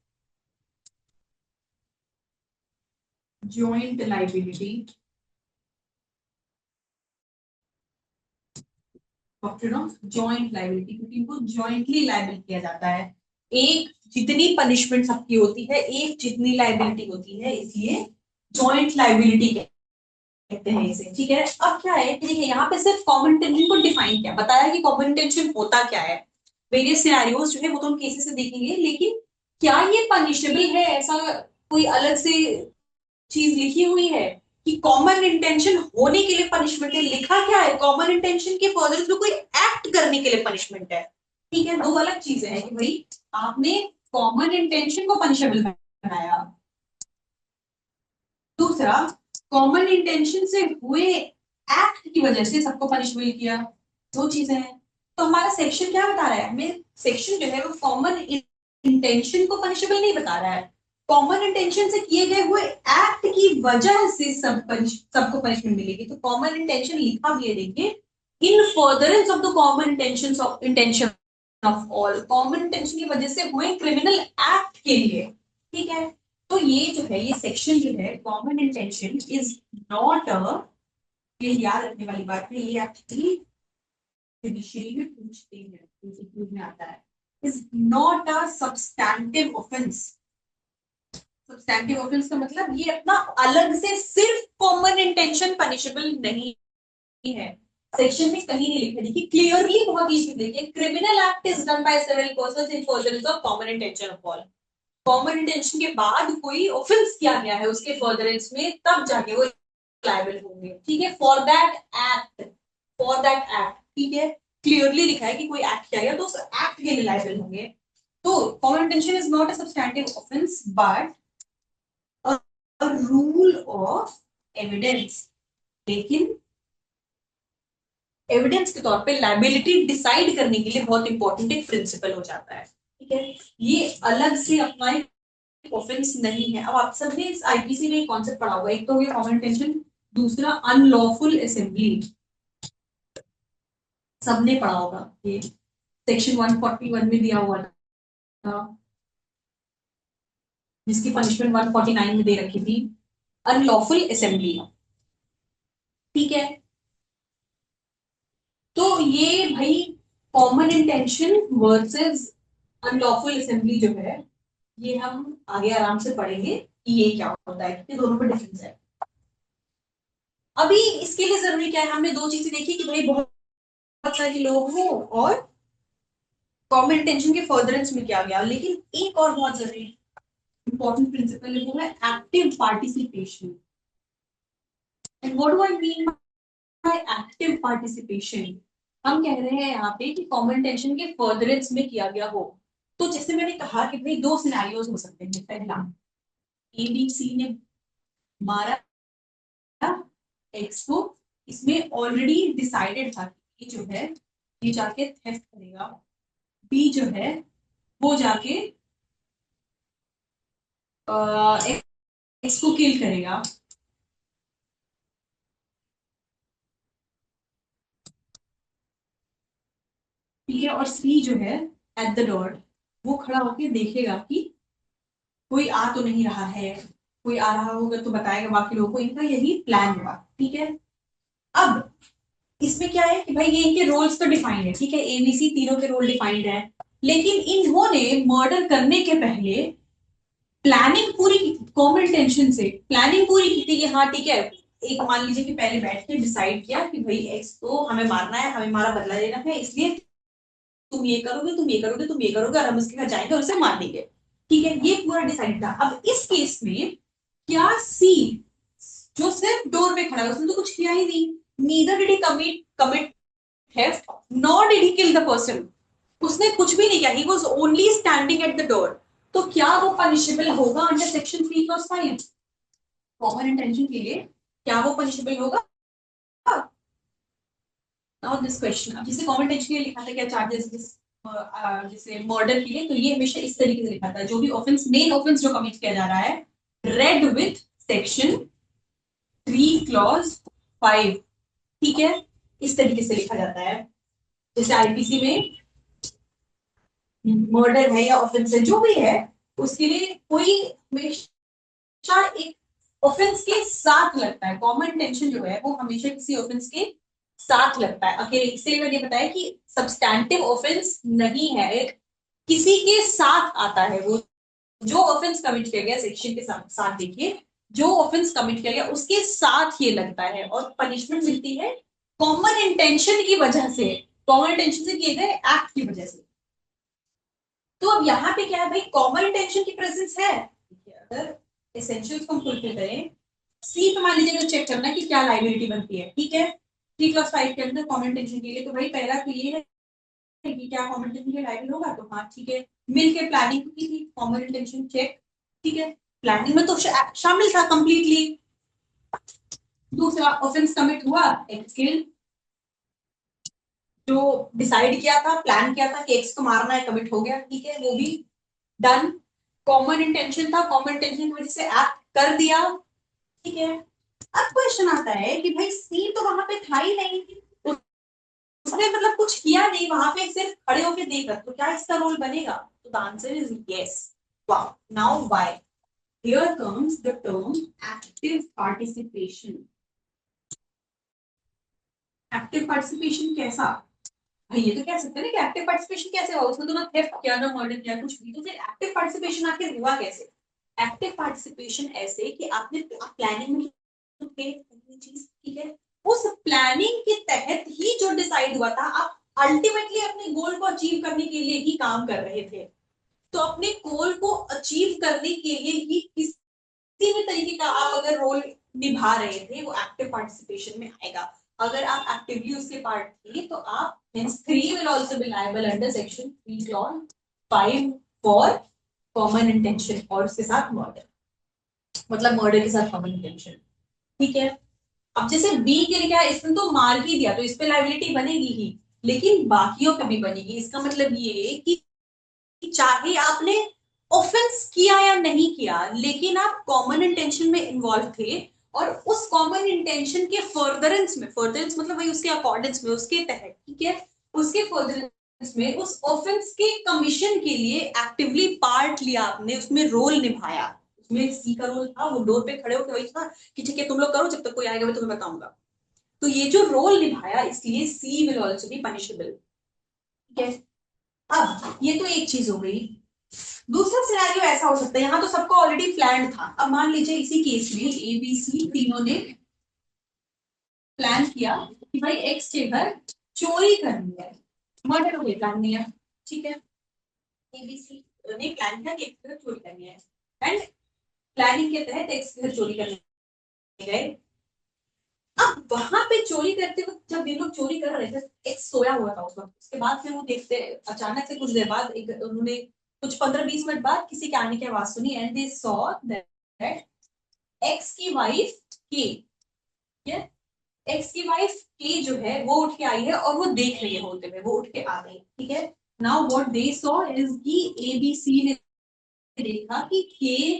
joint liability, doctrine of joint liability, क्योंकि इनको जॉइंटली लाइबल किया जाता है, एक जितनी पनिशमेंट सबकी होती है एक जितनी लाइबिलिटी होती है, इसलिए जॉइंट लाइबिलिटी कहते हैं इसे, ठीक है। अब क्या है कि देखिए यहाँ पे सिर्फ कॉमन इंटेंशन को डिफाइन किया, बताया कि कॉमन इंटेंशन होता क्या है, वेरियस सिनेरियोज जो है वो तो हम केसेस से देखेंगे, लेकिन क्या ये पनिशेबल है, ऐसा कोई अलग से चीज लिखी हुई है कि कॉमन इंटेंशन होने के लिए पनिशमेंट है, लिखा क्या है, कॉमन इंटेंशन के फर्दर में कोई एक्ट करने के लिए पनिशमेंट है, ठीक है। दो अलग चीजें हैं कि भाई आपने कॉमन इंटेंशन को पनिशेबल बनाया, दूसरा कॉमन इंटेंशन से हुए एक्ट की वजह से सबको पनिशबल किया, दो चीजें हैं। तो हमारा सेक्शन क्या बता रहा है, हमें सेक्शन जो है वो कॉमन इंटेंशन को पनिशबल नहीं बता रहा है, कॉमन इंटेंशन से किए गए हुए एक्ट की वजह से सबको पनिशमेंट मिलेगी। तो कॉमन इंटेंशन लिखा भी है, देखिए, इन furtherance of the common intention of all, common intention की वजह से हुए क्रिमिनल एक्ट के लिए, ठीक है। तो ये जो है, ये सेक्शन जो है, common intention is not a, ये याद रखने वाली बात है, ये एक्चुअली जुडिशरी में पूछते हैं, एमसीक्यू में आता है, is not a substantive offence. Substantive offence का मतलब ये अपना अलग से सिर्फ कॉमन इंटेंशन पनिशेबल नहीं है, सेक्शन में कहीं नहीं लिखा, देखिए क्लियरली बहुत इजी, देखिए criminal act is done by several persons in furtherance of common intention of all, common intention के बाद कोई ऑफेंस किया गया है उसके फर्दरेंस में, तब जाके वो लायबल होंगे, ठीक है, for that act, for that act, ठीक है, क्लियरली लिखा है कि कोई एक्ट किया गया तो उस एक्ट के लिए लायबल होंगे। तो common intention is not a substantive offence but a rule of evidence, लेकिन एविडेंस के तौर पे लायबिलिटी डिसाइड करने के लिए बहुत इंपॉर्टेंट एक प्रिंसिपल हो जाता है, ठीक है। ये अलग से अपना ऑफेंस नहीं है। अब आप सबने इस आईपीसी में कॉन्सेप्ट पढ़ा होगा, एक तो ये कॉमन इंटेंशन, दूसरा अनलॉफुल असेंबली, सबने पढ़ा होगा, ये सेक्शन 141 में दिया हुआ था, जिसकी पनिशमेंट 149 में दे रखी थी, अनलॉफुल असेंबली, ठीक है। तो ये भाई common intention versus unlawful assembly जो है, ये हम आगे आराम से पढ़ेंगे कि ये क्या होता है, कि दोनों में डिफरेंस है। अभी इसके लिए जरूरी क्या है, हमने दो चीजें देखी कि भाई बहुत सारे लोग हो और कॉमन इंटेंशन के फर्दरेंस में क्या गया, लेकिन एक और बहुत जरूरी इंपॉर्टेंट प्रिंसिपल है, वो है active participation. And what do I mean by active participation, हम कह रहे हैं यहाँ पे कि कॉमन इंटेंशन के फर्दरेंस में किया गया हो, तो जैसे मैंने कहा कि भाई दो सिनेरियोज हो सकते हैं, पहला ए बी सी ने मारा एक्स को, इसमें ऑलरेडी डिसाइडेड था कि जो है ये जाके थेफ्ट करेगा, बी जो है वो जाके एक्स को किल करेगा, ठीक है, और सी जो है एट द डोर, वो खड़ा होके देखेगा कि कोई आ तो नहीं रहा है, कोई आ रहा होगा तो बताएगा बाकी लोगों को, इनका यही प्लान हुआ, ठीक है। अब इसमें क्या है कि भाई ये इनके रोल्स तो डिफाइंड है, ठीक है, एबीसी तीनों के रोल डिफाइंड है, लेकिन इन्होंने मर्डर करने के पहले प्लानिंग पूरी की थी, कॉमन टेंशन से प्लानिंग पूरी की थी कि हाँ ठीक है, एक मान लीजिए कि पहले बैठ के डिसाइड किया कि भाई एक्स को हमें मारना है, हमें हमारा बदला लेना है, इसलिए तुम ये करोगे, तुम ये करोगे, तुम ये करोगे, और हम उसके घर जाएंगे और उसे मार देंगे, ठीक है, ये पूरा डिसाइड था। अब इस केस में क्या सी जो सिर्फ डोर पे खड़ा है, उसने तो कुछ किया ही नहीं, neither did he commit theft nor did he kill the person, उसने कुछ भी नहीं किया, he was only standing at the door, तो क्या वो पनिशेबल होगा under section 3 clause 5, common intention के लिए क्या वो पनिशेबल होगा। नाउ दिस क्वेश्चन, अब जिसे कॉमन इंटेंशन के लिए लिखा था क्या चार्जेस, जैसे मर्डर के लिए, तो ये हमेशा इस तरीके से लिखा था, जो भी ऑफेंस, मेन ऑफेंस जो कमिट किया जा रहा है, रेड विथ सेक्शन 3 क्लॉज 5, ठीक है, इस तरीके से लिखा जाता है। जैसे आईपीसी में मर्डर है या ऑफेंस है जो भी है, उसके लिए कोई हमेशा एक ऑफेंस के साथ लगता है, कॉमन टेंशन जो है वो हमेशा किसी ऑफेंस के साथ लगता है अकेले, इसलिए मैंने बताया कि सब्सटैंटिव ऑफेंस नहीं है, एक किसी के साथ आता है वो, जो ऑफेंस कमिट किया गया सेक्शन के साथ देखिए, जो ऑफेंस कमिट किया गया उसके साथ ये लगता है, और पनिशमेंट मिलती है कॉमन इंटेंशन की वजह से, कॉमन इंटेंशन से किए गए एक्ट की वजह से। तो अब यहाँ पे क्या है भाई, कॉमन इंटेंशन की प्रेजेंस है, अगर एसेंशियल्स को फुलफिल करें, सी पे मान लीजिए तो चेक करना है कि क्या लाइबिलिटी बनती है, ठीक है। 3+5 के अंदर कॉमन इंटेंशन के लिए तो भाई पहला तो ये है कि क्या कॉमन इंटेंशन के लाइबिल होगा, तो हाँ ठीक है। मिल के प्लानिंग की थी, कॉमन इंटेंशन चेक, ठीक है। प्लानिंग में तो शामिल था कंप्लीटली। दूसरा ऑफेंस कमिट हुआ, एक्स किल, जो डिसाइड किया था, प्लान किया था कि एक्स को मारना है, कमिट हो गया, ठीक है, वो भी डन। कॉमन इंटेंशन था, कॉमन इंटेंशन की वजह से एक्ट कर दिया, ठीक है। अब क्वेश्चन आता है कि भाई सी तो वहां पे था ही नहीं, उसने मतलब कुछ किया नहीं, वहां पे सिर्फ खड़े होके देखा, तो क्या इसका रोल बनेगा? तो the answer is yes. Wow, now why, here comes the term active participation. Active participation कैसा? भाई ये तो कह सकते हैं ना कि एक्टिव पार्टिसिपेशन कैसे हुआ, उसने तो ना थेफ्ट किया ना मर्डर किया कुछ भी, तो फिर एक्टिव पार्टिसिपेशन आखिर हुआ कैसे? एक्टिव पार्टिसिपेशन ऐसे कि आपने प्लानिंग में थे पहली चीज, ठीक है, उस प्लानिंग के तहत ही जो डिसाइड हुआ था, आप अल्टीमेटली अपने गोल को अचीव करने के लिए ही काम कर रहे थे। तो अपने गोल को अचीव करने के लिए ही किसी भी तरीके का आप अगर रोल निभा रहे थे, वो एक्टिव पार्टिसिपेशन में आएगा। अगर आप एक्टिवली उसके पार्ट थे तो आप hence 3 will also be liable under section 3 clause 5 for common intention, और उसके साथ मर्डर, मतलब मर्डर के साथ कॉमन इंटेंशन, ठीक है। अब जैसे बी के लिए क्या है, इसने तो मार ही दिया तो इस पे लाइबिलिटी बनेगी ही, लेकिन बाकियों पे भी बनेगी। इसका मतलब ये कि चाहे आपने ऑफेंस किया या नहीं किया, लेकिन आप कॉमन इंटेंशन में इन्वॉल्व थे, और उस कॉमन इंटेंशन के फर्दरेंस में, फर्दरेंस मतलब वही उसके अकॉर्डेंस में, उसके तहत, ठीक है, उसके फर्दरेंस में उस ऑफेंस के कमीशन के लिए एक्टिवली पार्ट लिया आपने, उसमें रोल निभाया। उसमें सी का रोल था, वो डोर पे खड़े होकर वही था कि ठीक है तुम लोग करो, जब तक कोई आएगा मैं तुम्हें बताऊंगा। तो ये जो रोल निभाया, इसलिए सी विल ऑल्सो बी पनिशेबल, ठीक है। अब ये तो एक चीज हो गई। दूसरा सिनेरियो ऐसा हो सकता है, यहाँ तो सबको ऑलरेडी प्लान था, अब मान लीजिए इसी केस में ए बी सी तीनों ने प्लान किया कि भाई एक्स के घर चोरी करनी है, मर्डर कोई प्लान नहीं है, ठीक है। ए बी सी ने प्लान किया कि एक्स के घर चोरी करनी है, एंड प्लानिंग के तहत एक्स के घर चोरी करने गए। अब वहां पे चोरी करते वक्त जब ये लोग चोरी कर रहे थे, एक सोया हुआ था उस वक्त, उसके बाद फिर वो देखते, अचानक से कुछ देर बाद एक उन्होंने कुछ 15-20 मिनट बाद किसी के आने की आवाज सुनी, and they saw that x की वाइफ की, एक्स की वाइफ की जो है वो उठ के आई है, और वो देख रही है होते हुए, वो उठ के आ गई, ठीक है। Now what they saw is की ए बी सी ने देखा कि के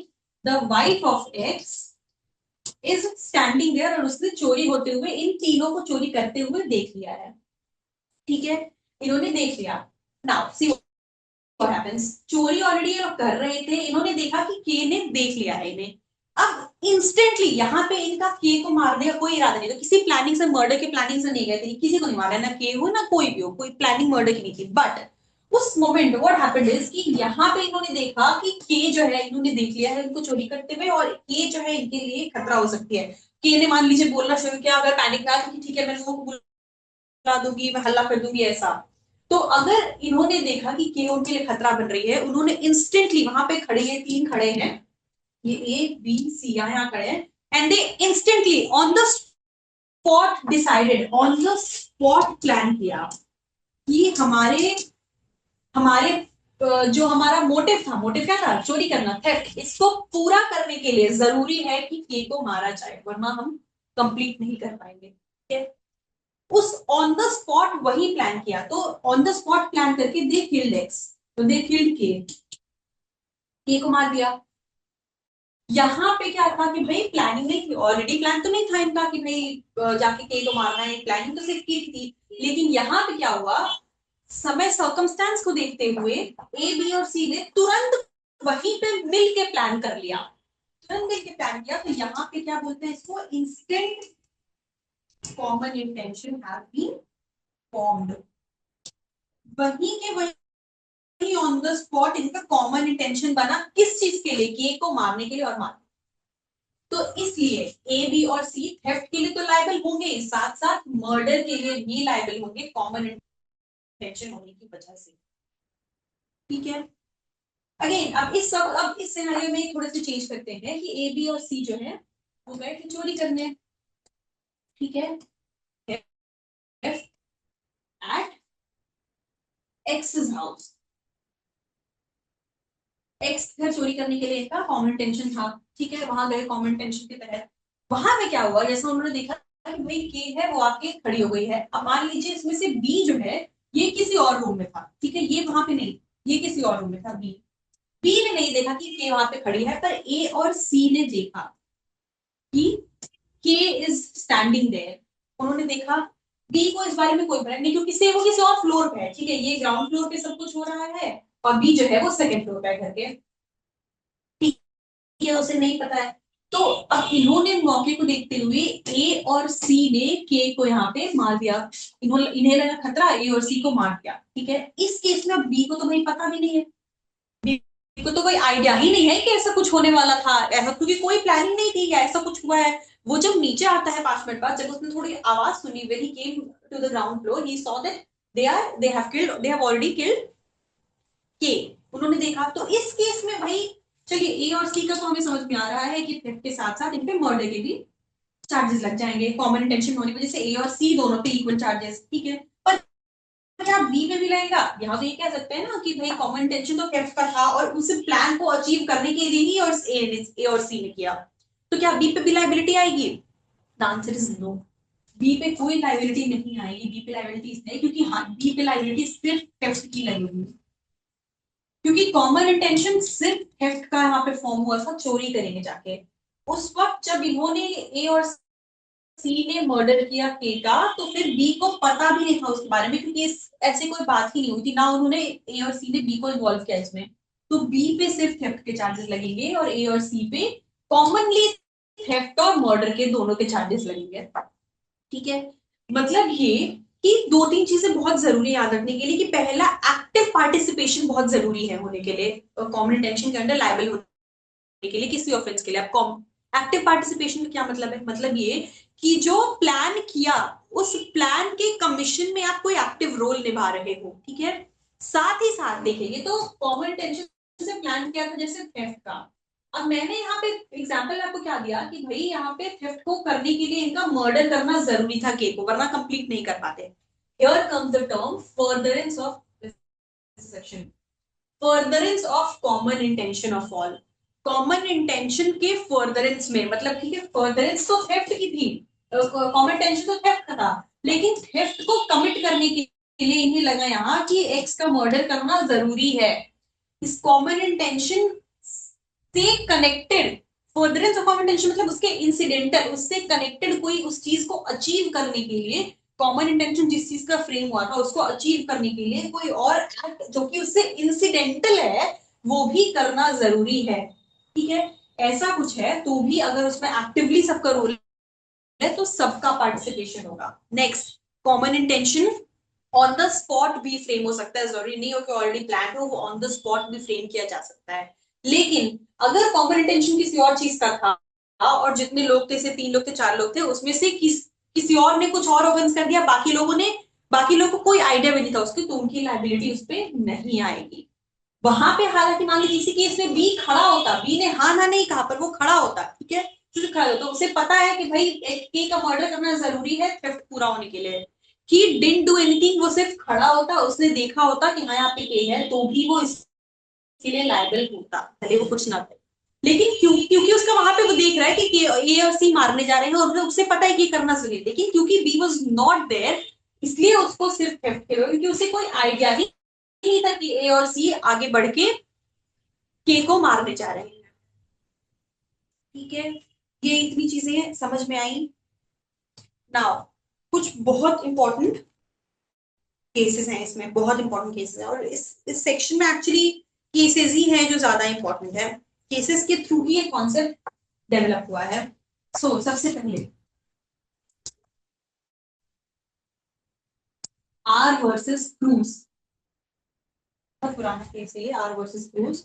the wife of X is standing there, और उसने चोरी होते हुए इन तीनों को चोरी करते हुए देख लिया है, ठीक है। इन्होंने देख लिया। नाउ सी व्हाट हैपेंस, चोरी ऑलरेडी ये लोग कर रहे थे, इन्होंने देखा कि के ने देख लिया है इन्हें। अब इंस्टेंटली यहाँ पे इनका के को मारने का कोई इरादा नहीं था, किसी प्लानिंग से, मर्डर के प्लानिंग से नहीं गए थे, किसी को नहीं मारा, ना के हो ना कोई भी हो, कोई प्लानिंग मर्डर की नहीं थी। बट उस मोमेंट व्हाट हैपेंड इज कि यहाँ पे इन्होंने देखा कि के जो है, इन्होंने देख लिया है इनको चोरी करते हुए, और के जो है इनके लिए खतरा हो सकती है। के ने मान लीजिए बोलना शुरू किया, अगर पैनिक में आ कि ठीक है मैं लोगों को बुला दूंगी, मैं हल्ला कर दूंगी, ऐसा। तो अगर इन्होंने देखा कि के उनके लिए खतरा बन रही है, उन्होंने इंस्टेंटली वहां पे खड़े हैं, तीन खड़े हैं, ये ए बी सी यहाँ खड़े हैं, and they instantly on the spot decided, on the spot plan किया कि हमारे हमारे जो हमारा मोटिव था, मोटिव क्या था, चोरी करना, थेफ्ट, इसको पूरा करने के लिए जरूरी है कि के को मारा जाए, वरना हम कंप्लीट नहीं कर पाएंगे, ठीक है। उस ऑन द स्पॉट वही प्लान किया, तो ऑन द स्पॉट प्लान करके दे किल्ड एक्स, तो दे किल्ड के को मार दिया। यहाँ पे क्या था कि भाई प्लानिंग नहीं थी, ऑलरेडी प्लान तो नहीं था इनका कि भाई जाके के को मारना है, प्लानिंग तो सिर्फ की थी। लेकिन यहाँ पे क्या हुआ, समय सर्कमस्टेंस को देखते हुए ए बी और सी ने तुरंत वहीं पे मिल के प्लान कर लिया, तुरंत मिल के प्लान किया। तो यहाँ पे क्या बोलते हैं इसको, instant common intention have been formed, वहीं के वहीं ऑन द स्पॉट इनका कॉमन इंटेंशन बना, किस चीज के लिए, के को मारने के लिए और मारने। तो इसलिए ए बी और सी थेफ्ट के लिए तो लायबल होंगे, साथ साथ मर्डर के लिए भी लायबल होंगे कॉमन इंटेंशन होने की वजह से। ठीक है, अगेन अब इस सिनेरियो में थोड़ा सा चेंज करते हैं कि ए बी और सी जो है वो गए थे चोरी करने। ठीक है, एट एक्स हाउस, एक्स घर चोरी करने के लिए इनका कॉमन इंटेंशन था। ठीक है, वहां गए कॉमन इंटेंशन के तहत। वहां पे क्या हुआ, जैसा उन्होंने देखा कि भाई के है वो आके खड़ी हो गई है। अब मान लीजिए इसमें से बी जो है ये किसी और रूम में था। ठीक है, ये वहां पे नहीं, ये किसी और रूम में था। बी बी ने नहीं देखा कि के वहां पे खड़ी है, पर ए और सी ने देखा कि के इज स्टैंडिंग देयर। उन्होंने देखा, बी को इस बारे में कोई पता नहीं क्योंकि से वो किसी और फ्लोर पे है। ठीक है, ये ग्राउंड फ्लोर पे सब कुछ हो रहा है और बी जो है वो सेकंड फ्लोर पे है घर के। ठीक है, उसे नहीं पता है। तो अब इन्होंने मौके को देखते हुए ए और सी ने के को यहाँ पे मार दिया। इन्हें लगा खतरा, ए और सी को मार दिया। ठीक है, इस केस में बी को तो भाई पता भी नहीं है, बी को तो कोई आइडिया ही नहीं है कि ऐसा कुछ होने वाला था, ऐसा क्योंकि कोई प्लानिंग नहीं थी कि ऐसा कुछ हुआ है। वो जब नीचे आता है 5 मिनट बाद, जब उसने थोड़ी आवाज सुनी, when he came to the ground floor he saw that they have already killed K. उन्होंने देखा, तो इस केस में भाई चलिए ए और सी का तो हमें समझ में आ रहा है कि थेफ्ट के साथ साथ इन पे मर्डर के भी चार्जेस लग जाएंगे, कॉमन इंटेंशन होने की वजह से ए और सी दोनों पे इक्वल चार्जेस। ठीक है, पर क्या बी में भी लगेगा? यहाँ तो ये कह सकते हैं ना कि भाई कॉमन इंटेंशन तो थेफ्ट का था और उस प्लान को अचीव करने के लिए ही और ए और सी ने किया, तो क्या बी पे भी लाइबिलिटी आएगी? The answer is no. B पे कोई लाइबिलिटी नहीं आएगी। बी पे लाइबिलिटी इसलिए क्योंकि हाँ, बी पे लाइबिलिटी सिर्फ थेफ्ट की लगेगी, क्योंकि कॉमन इंटेंशन सिर्फ थेफ्ट का यहाँ पे फॉर्म हुआ था, चोरी करेंगे जाके। उस वक्त जब इन्होंने ए और सी ने मर्डर किया के का, तो फिर बी को पता भी नहीं था उसके बारे में, क्योंकि ऐसे कोई बात ही नहीं हुई थी ना, उन्होंने ए और सी ने बी को इन्वॉल्व किया इसमें। तो बी पे सिर्फ थेफ्ट के चार्जेस लगेंगे और ए और सी पे कॉमनली थेफ्ट और मर्डर के दोनों के चार्जेस लगेंगे। ठीक है, मतलब ये कि 2-3 चीजें बहुत जरूरी याद रखने के लिए कि पहला, एक्टिव पार्टिसिपेशन बहुत जरूरी है होने के लिए कॉमन इंटेंशन के अंडर लायबल होने के लिए किसी ऑफेंस के लिए। अब एक्टिव पार्टिसिपेशन का क्या मतलब है? मतलब ये कि जो प्लान किया उस प्लान के कमीशन में आप कोई एक्टिव रोल निभा रहे हो। ठीक है, साथ ही साथ देखिए, ये तो कॉमन इंटेंशन से प्लान किया था जैसे थेफ्ट का। अब मैंने यहाँ पे एग्जांपल आपको क्या दिया कि भाई यहाँ पे थेफ्ट को करने के लिए इनका मर्डर करना जरूरी था के को, वरना कंप्लीट नहीं कर पाते। Here comes the term furtherance of section, furtherance of common intention of all. Common intention के फर्दरेंस में, मतलब ठीक है, फर्दरेंस तो थेफ्ट की थी, कॉमन इंटेंशन तो थेफ्ट का था, लेकिन थेफ्ट को कमिट करने के लिए इन्हें लगा यहाँ कि एक्स का मर्डर करना जरूरी है। इस कॉमन इंटेंशन से connected, furtherance of common intention मतलब उसके इंसिडेंटल, उससे कनेक्टेड कोई उस चीज को अचीव करने के लिए, कॉमन इंटेंशन जिस चीज का फ्रेम हुआ था उसको अचीव करने के लिए कोई और एक्ट जो कि उससे इंसिडेंटल है वो भी करना जरूरी है। ठीक है, ऐसा कुछ है तो भी अगर उसमें एक्टिवली सबका रोल है तो सबका पार्टिसिपेशन होगा। Next, common intention on the spot भी फ्रेम हो सकता है, जरूरी नहीं हो कि ऑलरेडी प्लान हो, वो ऑन द स्पॉट भी फ्रेम किया जा सकता है। लेकिन अगर कॉमन इंटेंशन किसी और चीज का था और जितने लोग थे, से 3 लोग थे 4 लोग थे, उसमें से किसी और ने कुछ और ऑफेंस कर दिया, बाकी लोगों को कोई आइडिया भी नहीं था उसकी, तो उनकी लाइबिलिटी उस पर नहीं आएगी। वहां पे हालांकि मान लीजिए इसी केस में बी खड़ा होता, बी ने हाँ ना नहीं कहा पर वो खड़ा होता। ठीक है, फिर खड़ा होता, तो उसे पता है कि भाई एक के का मर्डर करना जरूरी है थेफ्ट पूरा होने के लिए। ही डिडंट डू एनीथिंग, वो सिर्फ खड़ा होता, उसने देखा होता कि हाँ यहाँ पे के है, तो भी वो इसके लिए लायबल होता, भले वो कुछ ना करे। लेकिन क्योंकि उसका वहां पे वो देख रहा है कि ए और सी मारने जा रहे हैं और उसे पता है कि करना जरूरी है, लेकिन क्योंकि बी वॉज नॉट देयर इसलिए उसको सिर्फ थेफ्ट के, क्योंकि उसे कोई आइडिया ही नहीं था कि ए और सी आगे बढ़ के को मारने जा रहे हैं। ठीक है, ये इतनी चीजें समझ में आई। नाउ कुछ बहुत इंपॉर्टेंट केसेस हैं, इसमें बहुत इंपॉर्टेंट केसेस हैं, और इस सेक्शन में एक्चुअली केसेस ही हैं जो ज्यादा इंपॉर्टेंट है। केसेस के थ्रू ही ये कॉन्सेप्ट डेवलप हुआ है। सो सबसे पहले आर वर्सेस क्रूज, बहुत पुराना केस है ये, आर वर्सेस क्रूज,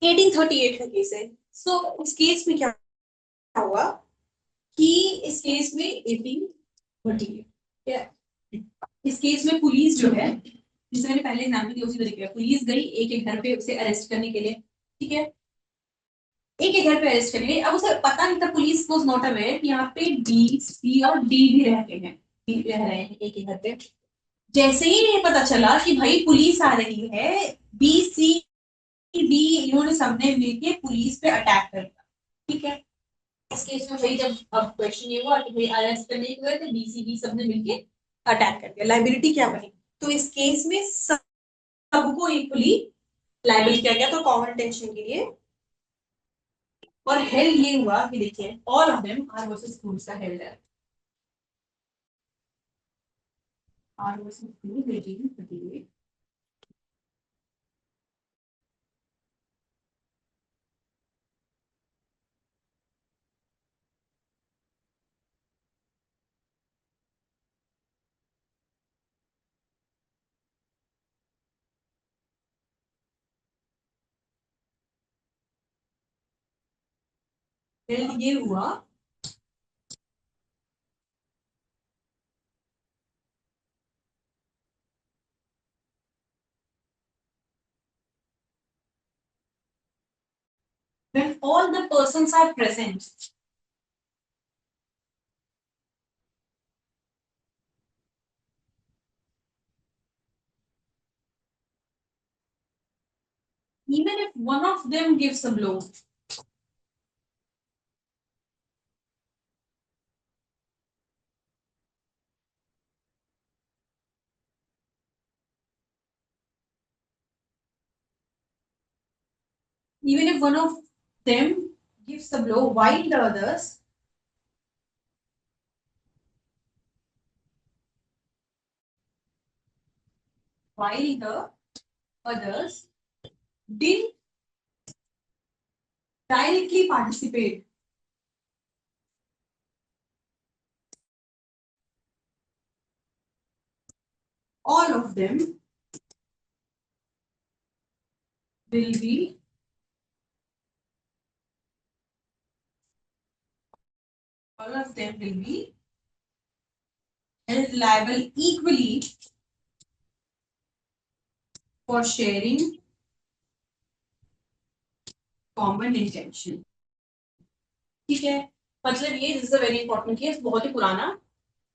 1838 का केस है। सो इस केस में क्या हुआ कि इस केस में 18 क्या इस केस में पुलिस जो है, जिसे मैंने पहले एग्जाम्पल दिया उसी तरीके पुलिस गई एक एक घर पे उसे अरेस्ट करने के लिए। ठीक है, एक एक घर पे अरेस्ट करने के लिए। अब उसे पता नहीं था, पुलिस वाज नॉट अवेयर कि यहाँ पे बी सी और डी भी रहते हैं, डी रह रहे हैं एक एक घर पे। जैसे ही ये पता चला कि भाई पुलिस आ रही है, बी सी डी इन्होंने सबने मिलके पुलिस पे अटैक कर दिया। ठीक है, इस केस में भाई जब अब क्वेश्चन ये हुआ कि भाई अरेस्ट करने के गए थे बीसीबी सबने मिलके अटैक कर दिया, लाइबिलिटी क्या बनी? तो इस केस में सबको इक्वली लाइबल किया गया, तो कॉमन टेंशन के लिए। और हेल्ड ये हुआ कि देखिए all of them R versus Cruse का हेल्ड है, आर वर्सेस क्रूज रेजिंग प्रतिवेद। हेल्ड ये हुआ when all the persons are present, even if one of them gives a blow, even if one of them gives a blow while the others while the others didn't directly participate, all of them will be all of them will be held liable equally for sharing common intention। ठीक है, मतलब ये this is a very important case, बहुत ही पुराना,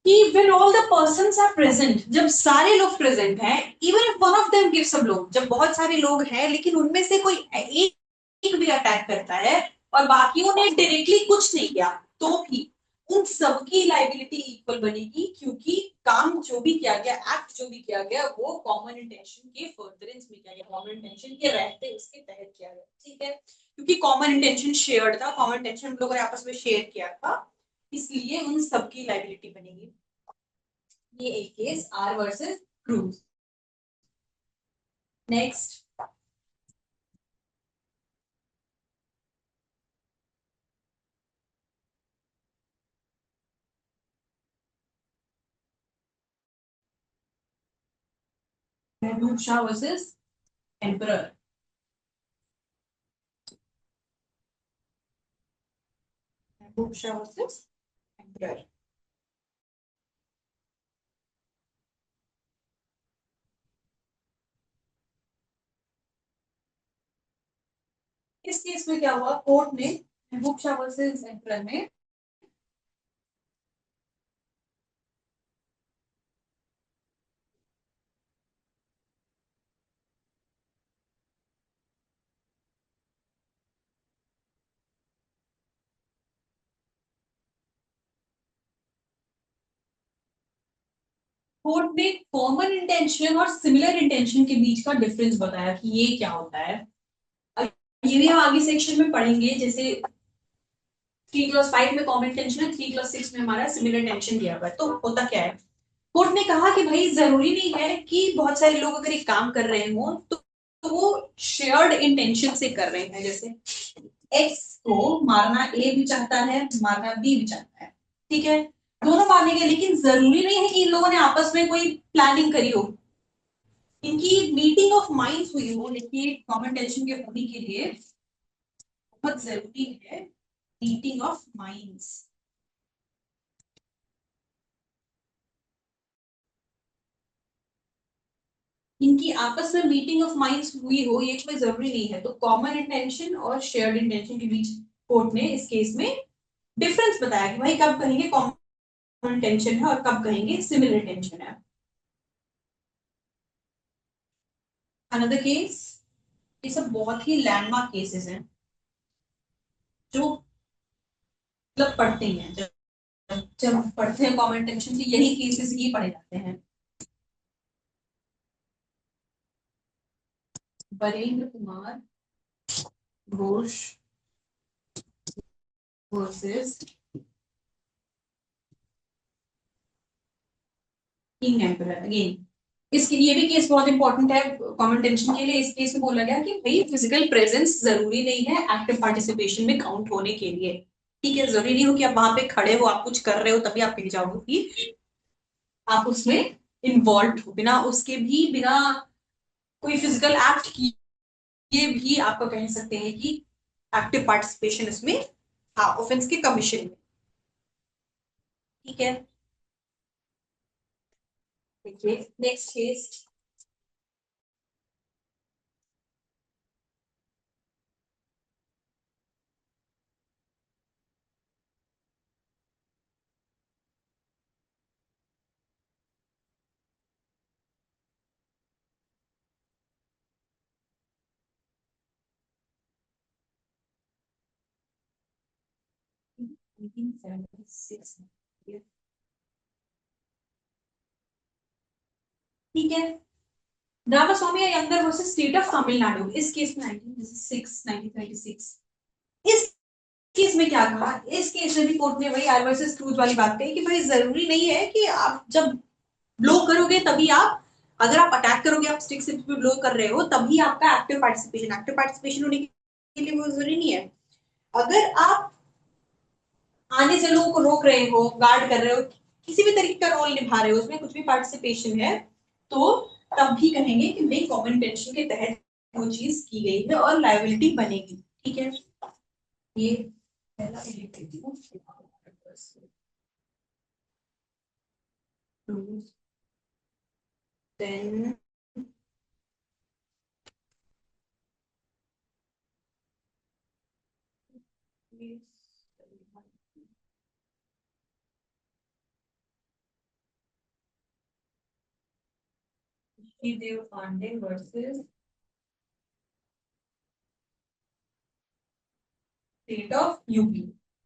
कि when all the persons are present, जब सारे लोग प्रेजेंट हैं, even if one of them gives a blow, जब बहुत सारे लोग हैं लेकिन उनमें से कोई एक भी अटैक करता है और बाकियों ने डायरेक्टली कुछ नहीं किया, तो भी उन सबकी लाइबिलिटी इक्वल बनेगी, क्योंकि काम जो भी किया गया, एक्ट जो भी किया गया, वो कॉमन इंटेंशन के फर्दरेंस में किया गया, कॉमन इंटेंशन के रहते उसके तहत किया गया। ठीक है, क्योंकि कॉमन इंटेंशन शेयर्ड था, कॉमन इंटेंशन हम लोगों ने आपस में शेयर किया था, इसलिए उन सबकी लाइबिलिटी बनेगी। ये एक case are versus cruise. Next Mehboob Shah versus emperor. Mehboob Shah versus emperor. इस केस में क्या हुआ, कोर्ट ने महबूब शाह वर्सेस एम्परर में कोर्ट ने कॉमन इंटेंशन और सिमिलर इंटेंशन के बीच का डिफरेंस बताया कि ये क्या होता है। अब ये भी हम आगे सेक्शन में पढ़ेंगे, जैसे 3 क्लास 5 में कॉमन इंटेंशन है, 3 क्लास 6 में हमारा सिमिलर इंटेंशन दिया हुआ है। तो होता क्या है, कोर्ट ने कहा कि भाई जरूरी नहीं है कि बहुत सारे लोग अगर एक काम कर रहे हो तो वो शेयर्ड इंटेंशन से कर रहे हैं। जैसे एक्स को मारना ए भी चाहता है, मारना बी भी चाहता है, ठीक है, दोनों मारने लेकिन जरूरी नहीं है कि इन लोगों ने आपस में कोई प्लानिंग करी हो, इनकी मीटिंग ऑफ माइंड्स हुई हो, लेकिन कॉमन टेंशन के होने के लिए बहुत जरूरी है मीटिंग ऑफ माइंड्स। इनकी आपस में मीटिंग ऑफ माइंड्स हुई हो ये कोई जरूरी नहीं है, तो कॉमन इंटेंशन और शेयर्ड इंटेंशन के बीच कोर्ट ने इस केस में डिफरेंस बताया कि भाई कब कहेंगे कॉमन इंटेंशन है और कब कहेंगे सिमिलर इंटेंशन है। अनदर केस, ये सब बहुत ही लैंडमार्क केसेस हैं जो मतलब पढ़ते हैं, जब जब पढ़ते हैं कॉमन इंटेंशन की यही केसेस ही पढ़े जाते हैं। Varendra Kumar Ghosh versus king emperor. Again इसके ये भी केस बहुत इंपॉर्टेंट है कॉमन टेंशन के लिए। इस केस में बोला गया कि भाई फिजिकल प्रेजेंस जरूरी नहीं है एक्टिव पार्टिसिपेशन में काउंट होने के लिए। ठीक है, जरूरी नहीं हो कि आप वहां पे खड़े हो, आप कुछ कर रहे हो तभी आप कह जाओगे कि आप उसमें इन्वॉल्व हो। बिना उसके भी, बिना कोई फिजिकल एक्ट किए भी आपको कह सकते हैं कि एक्टिव पार्टिसिपेशन इसमें हाँ ऑफेंस के कमीशन में। ठीक है, देखिए नेक्स्ट केस। ठीक है, Ramaswamy Iyengar versus state of Tamil Nadu. इस केस में 1996 इस केस में क्या कहा, इस केस में भी कोर्ट ने वही आर वर्सेस क्रूज वाली बात कही कि भाई जरूरी नहीं है कि आप जब ब्लो करोगे तभी आप, अगर आप अटैक करोगे, आप स्टिक से ब्लो कर रहे हो तभी आपका एक्टिव पार्टिसिपेशन होने के लिए वो जरूरी नहीं है। अगर आप आने से लोगों को रोक रहे हो, गार्ड कर रहे हो, किसी भी तरीके का रोल निभा रहे हो, उसमें कुछ भी पार्टिसिपेशन है, तो तब भी कहेंगे कि भाई कॉमन टेंशन के तहत वो चीज की गई है और लायबिलिटी बनेगी। ठीक है, ये पहला लिख देती हूँ। Then Dev Pandey versus state of UP.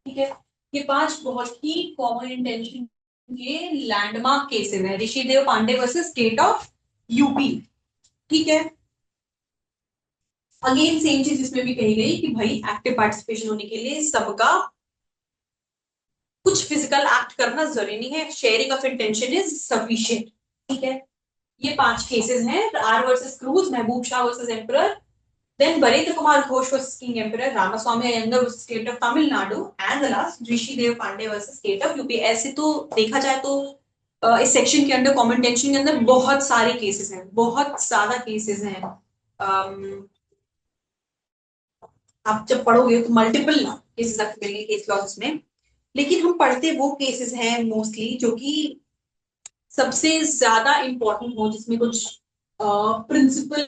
ठीक है, ये पांच बहुत ही कॉमन इंटेंशन के लैंडमार्क केसेस है, Rishidev Pandey versus state of UP. ठीक है, अगेन सेम चीज इसमें भी कही गई कि भाई एक्टिव पार्टिसिपेशन होने के लिए सबका कुछ फिजिकल एक्ट करना जरूरी नहीं है, sharing of intention is sufficient. ठीक है, ये पांच केसेस हैं, are versus Cruse, Mahboob Shah versus emperor, then Barendra Kumar Ghosh versus king emperor, Ramaswamy Iyengar versus state of Tamil Nadu, and the last Rishidev Pandey versus state of UP. ऐसे तो देखा जाए तो इस सेक्शन के अंदर कॉमन टेंशन के अंदर बहुत सारे केसेस हैं, बहुत ज्यादा केसेस हैं। आप जब पढ़ोगे तो मल्टीपल केसेस आपको मिलेंगे केस लॉस में, लेकिन हम पढ़ते वो केसेस हैं मोस्टली जो कि सबसे ज्यादा इंपॉर्टेंट हो, जिसमें कुछ प्रिंसिपल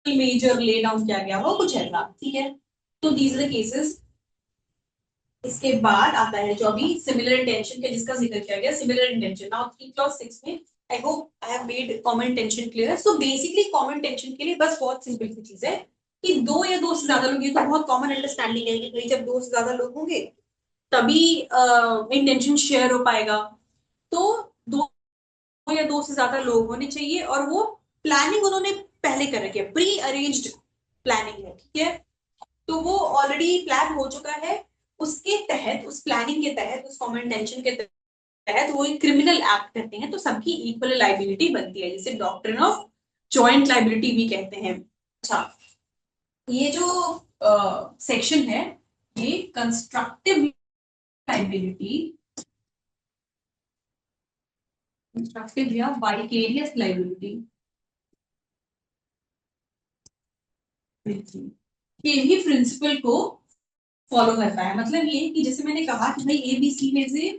मेजर ले डाउन किया गया हो, कुछ ऐसा। ठीक है, तो दीज आर द केसेस। इसके बाद आता है जो अभी सिमिलर इंटेंशन के जिसका जिक्र किया गया, सिमिलर इंटेंशन। नाउ 3 क्लॉज 6 में I hope I have made common intention clear. So basically common intention के लिए बस बहुत सिंपल सी चीज है कि दो या दो से ज्यादा लोग, ये तो बहुत कॉमन अंडरस्टैंडिंग है कि भाई जब दो से ज्यादा लोग होंगे तभी इंटेंशन शेयर हो पाएगा। तो दो या दो से ज्यादा लोग होने चाहिए और वो प्लानिंग उन्होंने पहले कर रखी है, प्री अरेंज्ड प्लानिंग है। ठीक है, तो वो ऑलरेडी प्लान हो चुका है, उसके तहत, उस प्लानिंग के तहत, उस कॉमन टेंशन के तहत वो एक क्रिमिनल एक्ट करते हैं तो सबकी इक्वल लाइबिलिटी बनती है, जिसे डॉक्ट्रिन ऑफ जॉइंट लाइबिलिटी भी कहते हैं। अच्छा, ये जो सेक्शन है ये कंस्ट्रक्टिव लाइबिलिटी, कंस्ट्रक्टिव या वाइकेरियस लाइबिलिटी के भी प्रिंसिपल को फॉलो करता है। मतलब ये कि जैसे मैंने कहा कि भाई ए बी सी में से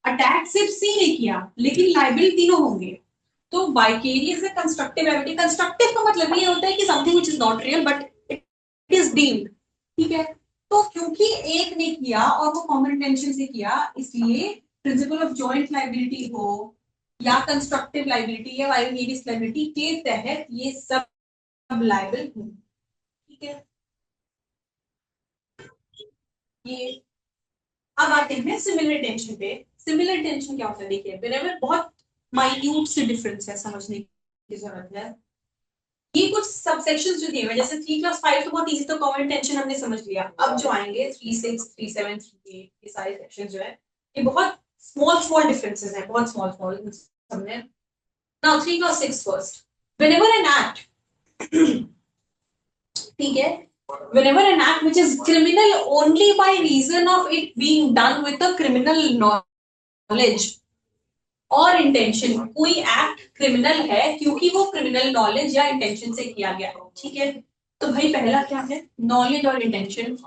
अटैक सिर्फ सी ने किया लेकिन लाइबिल तीनों होंगे, तो वाइकेरियस या कंस्ट्रक्टिव लाइबिलिटी, कंस्ट्रक्टिव का मतलब ये होता है कि something which is not real but it is deemed, ठीक है। तो क्योंकि एक ने किया और वो कॉमन इंटेंशन से किया, इसलिए प्रिंसिपल ऑफ जॉइंट लाइबिलिटी हो या कंस्ट्रक्टिव लाइबिलिटी या वाइकेरियस लाइबिलिटी के तहत ये सब लाइबल होंगे, ठीक है। ये अब आते हैं सिमिलर टेंशन पे। सिमिलर टेंशन क्या होता है, देखिए व्हेनेवर, बहुत माइन्यूट से डिफरेंस है, समझने की जरूरत है। ये कुछ सबसेक्शंस जो दिए हुए हैं, जैसे 3 क्लास 5 तो बहुत इजी, तो कॉमन टेंशन हमने समझ लिया। अब जो आएंगे 3 6 3 7 3 8, ये सारे सेक्शन जो है ये बहुत स्मॉल स्मॉल डिफरेंसेस हैं, बहुत स्मॉल स्मॉल सबने। Now 3 class 6 first, whenever an act, ठीक है, whenever an act which is criminal only by reason of it being done with a criminal knowledge और इंटेंशन, कोई एक्ट क्रिमिनल है क्योंकि वो क्रिमिनल नॉलेज या इंटेंशन से किया गया है, ठीक है। तो भाई पहला क्या है, नॉलेज और इंटेंशन।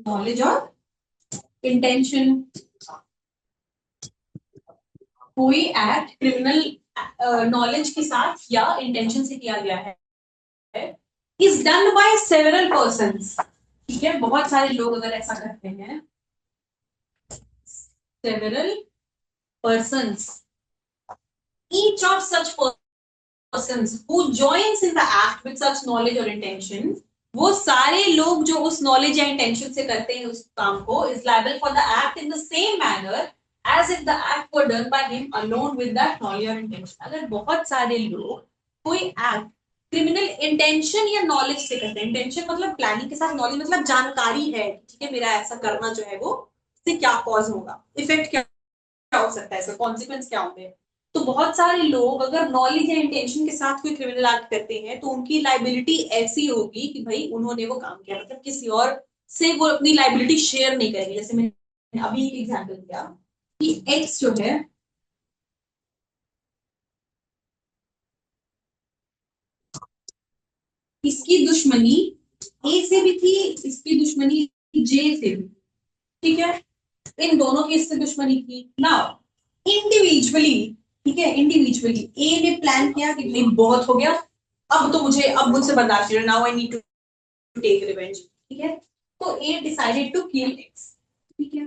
नॉलेज और इंटेंशन, कोई एक्ट क्रिमिनल नॉलेज के साथ या इंटेंशन से किया गया है, is done by several persons, ठीक है। बहुत सारे लोग अगर ऐसा करते हैं, several persons, each of such persons who joins in the act with such knowledge or intention, वो सारे लोग जो उस नॉलेज या इंटेंशन से करते हैं उस काम को, is liable for the act in the same manner as if the act were done by him alone with that knowledge or intention। अगर बहुत सारे लोग कोई एक्ट क्रिमिनल इंटेंशन या नॉलेज से करते हैं, इंटेंशन मतलब प्लानिंग के साथ, नॉलेज मतलब जानकारी है, ठीक है, मेरा ऐसा करना जो है वो से क्या कॉज होगा, इफेक्ट क्या हो सकता है, इसका कॉन्सिक्वेंस क्या होंगे। तो बहुत सारे लोग अगर नॉलेज या इंटेंशन के साथ कोई क्रिमिनल एक्ट करते हैं तो उनकी लाइबिलिटी ऐसी होगी कि भाई उन्होंने वो काम किया, मतलब किसी और से वो अपनी लाइबिलिटी शेयर नहीं करेंगे। जैसे मैंने अभी एक एग्जांपल दिया कि एक्स जो है, इसकी दुश्मनी ए से भी थी, इसकी दुश्मनी जे से भी, ठीक है, इन दोनों की इससे दुश्मनी थी। नाउ इंडिविजुअली, ठीक है, इंडिविजुअली ए ने प्लान किया कि नहीं बहुत हो गया, अब तो मुझे, अब मुझसे बर्दाश्त नहीं, now I need to take revenge, ठीक है। तो A decided to kill X, ठीक है।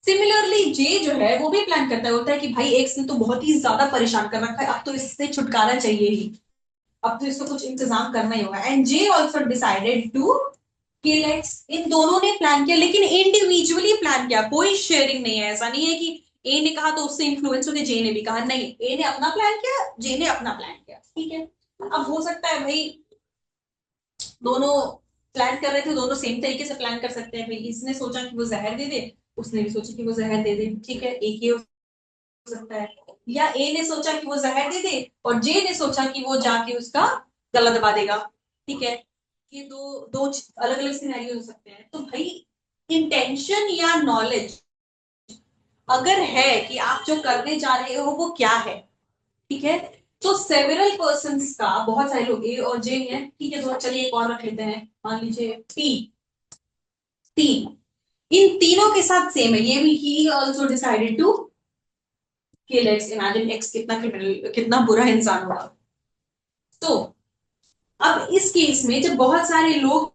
सिमिलरली जे जो है वो भी प्लान करता है, होता है कि भाई एक्स ने तो बहुत ही ज्यादा परेशान कर रखा है, अब तो इससे छुटकारा चाहिए ही, अब तो इसको कुछ इंतजाम करना ही होगा, and J also decided to kill X. इन दोनों ने प्लान किया लेकिन इंडिविजुअली प्लान किया, कोई शेयरिंग नहीं है। ऐसा नहीं है कि ए ने कहा तो उससे इन्फ्लुएंस होकर जे ने भी कहा, नहीं, ए ने अपना प्लान किया, जे ने अपना प्लान किया, ठीक है। अब हो सकता है भाई दोनों प्लान कर रहे थे, दोनों सेम तरीके से प्लान कर सकते हैं, भाई इसने सोचा कि वो जहर दे दे, उसने भी सोचा कि वो जहर दे दे, ठीक है, एक ही हो सकता है। या ए ने सोचा कि वो जहर दे दे और जे ने सोचा कि वो जाके उसका गला दबा देगा, ठीक है। ये दो दो अलग अलग सिनेरियो हो सकते हैं। तो भाई इंटेंशन या नॉलेज अगर है कि आप जो करने जा रहे हो वो क्या है, ठीक है, तो सेवरल पर्सन्स का, बहुत सारे लोग ए और जे हैं, ठीक है, तो चलिए एक और रख लेते हैं, मान लीजिए टी, तीन, इन तीनों के साथ सेम है, ये भी he also decided to kill X. Imagine X कितना क्रिमिनल, कितना बुरा इंसान होगा। तो अब इस केस में जब बहुत सारे लोग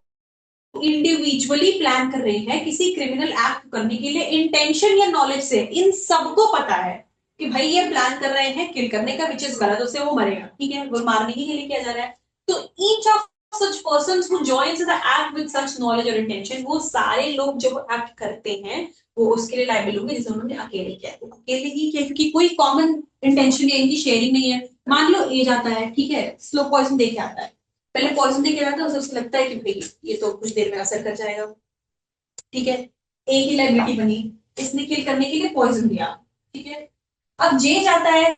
इंडिविजुअली प्लान कर रहे हैं किसी क्रिमिनल एक्ट करने के लिए इंटेंशन या नॉलेज से, इन सबको पता है कि भाई ये प्लान कर रहे हैं किल करने का, विच इज गलत, उससे वो मरेगा, ठीक है, वो मारने के लिए किया जा रहा है। तो each of such person who joins the act with such knowledge और इंटेंशन, वो सारे लोग जो एक्ट करते हैं वो उसके लिए लायबल होंगे जैसे उन्होंने अकेले किया, अकेले ही किया क्योंकि कोई कॉमन इंटेंशन या इनकी शेयरिंग नहीं है। मान लो ए जाता है, ठीक है, स्लो पॉइजन दे के आता है, पहले पॉइजन दे के आता है, उसे लगता है कि भाई ये तो कुछ देर में असर कर जाएगा, ठीक है, ए की लाइबिलिटी बनी, इसने किल करने के लिए पॉइजन दिया, ठीक है। अब जे जाता है,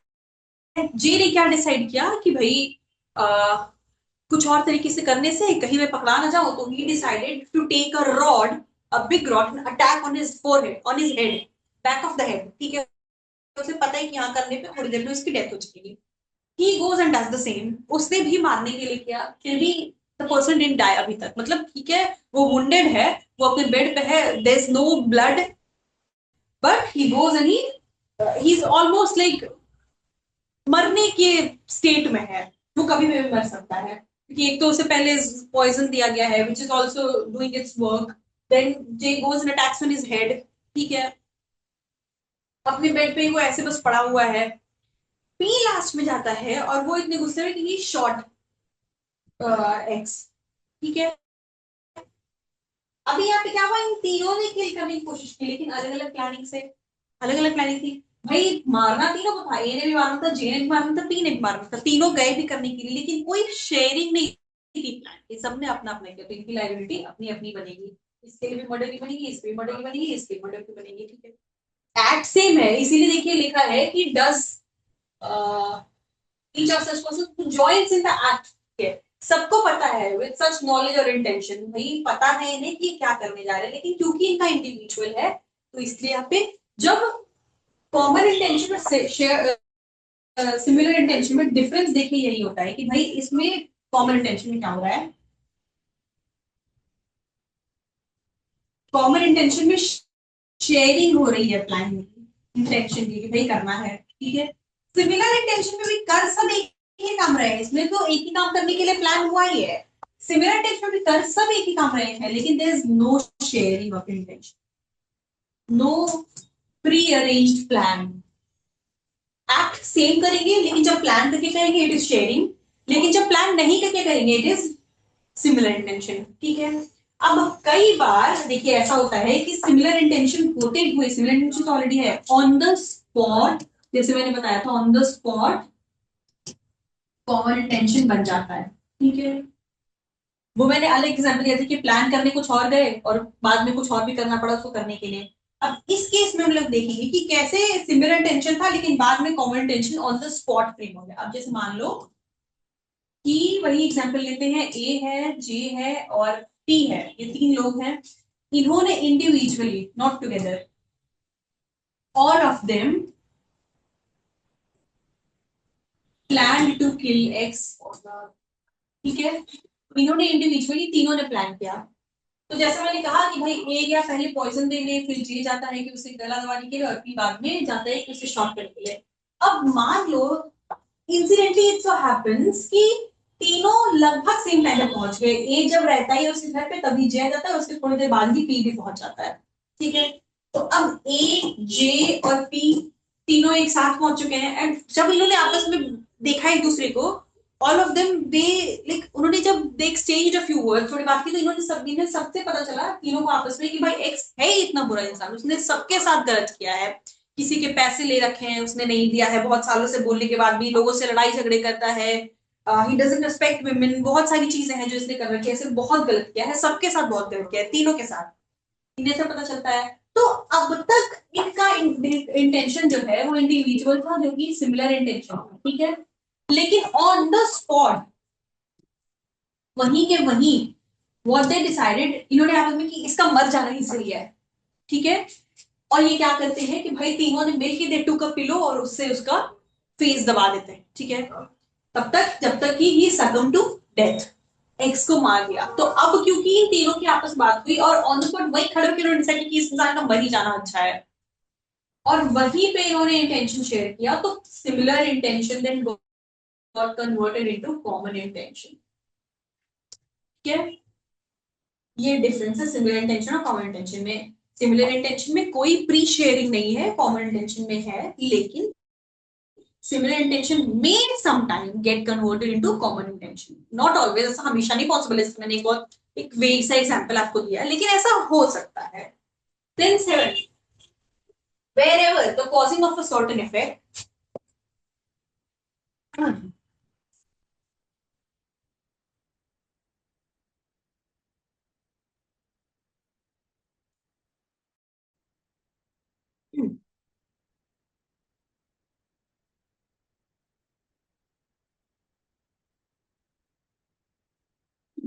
जे ने क्या डिसाइड किया कि भाई आ, कुछ और तरीके से करने से कहीं मैं पकड़ा ना जाऊं, तो he decided to take a rod, a big rod, attack on his forehead, on his head, back of the head, ठीक है। उसे पता है कि यहाँ करने पे थोड़ी देर में उसकी डेथ हो जाएगी, ही goes and does the same, उसने भी मारने के लिए किया, फिर भी द पर्सन डिडंट डाई अभी तक, मतलब ठीक है वो वुंडेड है, वो अपने बेड पे है, there is no blood, but he goes and he is almost like मरने के स्टेट में है, वो कभी भी मर सकता है, क्योंकि एक तो उसे पहले पॉइजन दिया गया है which is also doing its work, then J goes and attacks on his head, ठीक है, अपने बेड पे वो ऐसे बस पड़ा हुआ है, पी लास्ट में जाता है और वो इतने गुस्से में कि ही शॉट एक्स, ठीक है। अभी यहाँ पे क्या हुआ, इन तीनों ने किल करने की कोशिश की लेकिन अलग अलग प्लानिंग से, अलग अलग प्लानिंग थी, भाई मारना तीनों को था, ए ने भी मारना था, जे ने भी मारना था, पी ने भी मारना था, तीनों गए भी करने के लिए, लेकिन कोई शेयरिंग नहीं थी प्लान की, सबने अपना अपना किया, तो इनकी लाइबिलिटी अपनी अपनी बनेगी, इसके लिए भी मर्डर की बनेगी, इसके भी मर्डर की बनेगी, इसके मर्डर की बनेगी, ठीक है। एक्ट सेम है, इसीलिए देखिए लिखा है कि does each of such person who joins in the act है, सबको पता है with such knowledge और intention, भाई पता है इन्हें कि क्या करने जा रहे हैं, लेकिन क्योंकि इनका इंडिविजुअल है तो इसलिए यहाँ पे जब कॉमन इंटेंशन में शेयर सिमिलर इंटेंशन में डिफरेंस देखिए यही होता है कि भाई इसमें कॉमन इंटेंशन में क्या हो रहा है, कॉमन इंटेंशन में शेयरिंग हो रही है प्लान की, इंटेंशन की कि भाई करना है, ठीक है। सिमिलर इंटेंशन में भी कर सब एक ही काम रहे हैं, इसमें तो एक ही काम करने के लिए प्लान हुआ ही है, सिमिलर इंटेंशन में भी कर सब एक ही काम रहे हैं, लेकिन there is no sharing of intention, no pre arranged plan, act same करेंगे लेकिन जब प्लान करके करेंगे इट इज शेयरिंग, लेकिन जब प्लान नहीं करके करेंगे इट इज सिमिलर इंटेंशन, ठीक है। अब कई बार देखिए ऐसा होता है कि सिमिलर इंटेंशन होते हुए, सिमिलर इंटेंशन तो ऑलरेडी है, ऑन द स्पॉट, जैसे मैंने बताया था on the spot common intention बन जाता है, ठीक है। वो मैंने अलग एग्जाम्पल दिया था कि प्लान करने कुछ और गए और बाद में कुछ और भी करना पड़ा उसको करने के लिए। अब इस केस में हम लोग देखेंगे कि कैसे सिमिलर टेंशन था लेकिन बाद में common tension on the spot frame हो गया। अब जैसे मान लो कि वही एग्जाम्पल लेते हैं, ए है, जे है और टी है, ये तीन लोग हैं, इन्होंने individually not together all of them plan to kill X, ठीक है। इन्होंने इंडिविजुअली तीनों ने प्लान किया, तो जैसा मैंने कहा कि भाई ए गया पहले पॉइजन देने, फिर जे जाता है कि उसे गला दबाने के लिए और फिर बाद में जाता है कि उसे शॉट करने के लिए। अब मान लो इंसिडेंटली इट सो हैपेंस कि तीनों लगभग सेम टाइम पे पहुंच गए, ए जब रहता है उसके घर पे तभी जे जाता है, उसके थोड़ी देर बाद ही पी भी पहुंच जाता है, ठीक है। तो अब ए जे और पी तीनों एक साथ पहुंच चुके हैं, एंड जब इन्होंने आपस में देखा एक दूसरे को, all of them they like, उन्होंने जब दे एक्सचेंज अ फ्यू वर्ड्स, थोड़ी बात की, तो इन्होंने सब ने सबसे पता चला तीनों को आपस में कि भाई एक्स है इतना बुरा इंसान, उसने सबके साथ गलत किया है, किसी के पैसे ले रखे हैं उसने नहीं दिया है, बहुत सालों से बोलने के बाद भी लोगों से लड़ाई झगड़े करता है, ही डजंट रिस्पेक्ट वुमेन, बहुत सारी चीजें हैं जो इसने कर रखी है, इसने बहुत गलत किया है, सबके साथ बहुत गलत किया है, तीनों के साथ, इन्हें से पता चलता है। तो अब तक इनका इंटेंशन जो है वो इंडिविजुअल था, जो कि सिमिलर इंटेंशन था, ठीक है। लेकिन ऑन द स्पॉट वहीं के वहीं व्हाट दे डिसाइडेड, इन्होंने आपस में कि इसका मर जाना ही सही है, ठीक है। और ये क्या करते हैं कि भाई तीनों ने मिलकर दे टुक अ पिलो और उससे उसका फेस दबा देते हैं, ठीक है, तब तक जब तक कि ही सकम टू डेथ, एक्स को मार दिया। तो अब क्योंकि इन तीनों की आपस बात हुई और ऑन द स्पॉट वही खड़े होकर इन्होंने डिसाइड कि इस इंसान का मर ही जाना अच्छा है, और वहीं पे इन्होंने इंटेंशन शेयर किया, तो similar intention then got converted into common intention, ठीक है। ये डिफरेंस है सिमिलर इंटेंशन और कॉमन इंटेंशन में। सिमिलर इंटेंशन में कोई प्री शेयरिंग नहीं है, कॉमन इंटेंशन में है, लेकिन सिमिलर इंटेंशन में sometime get converted into common intention, not always, ऐसा हमेशा नहीं पॉसिबल है, मैंने एक और एक वेग सा एग्जांपल आपको दिया है, लेकिन ऐसा हो सकता है। Then 7, wherever the causing of a certain effect,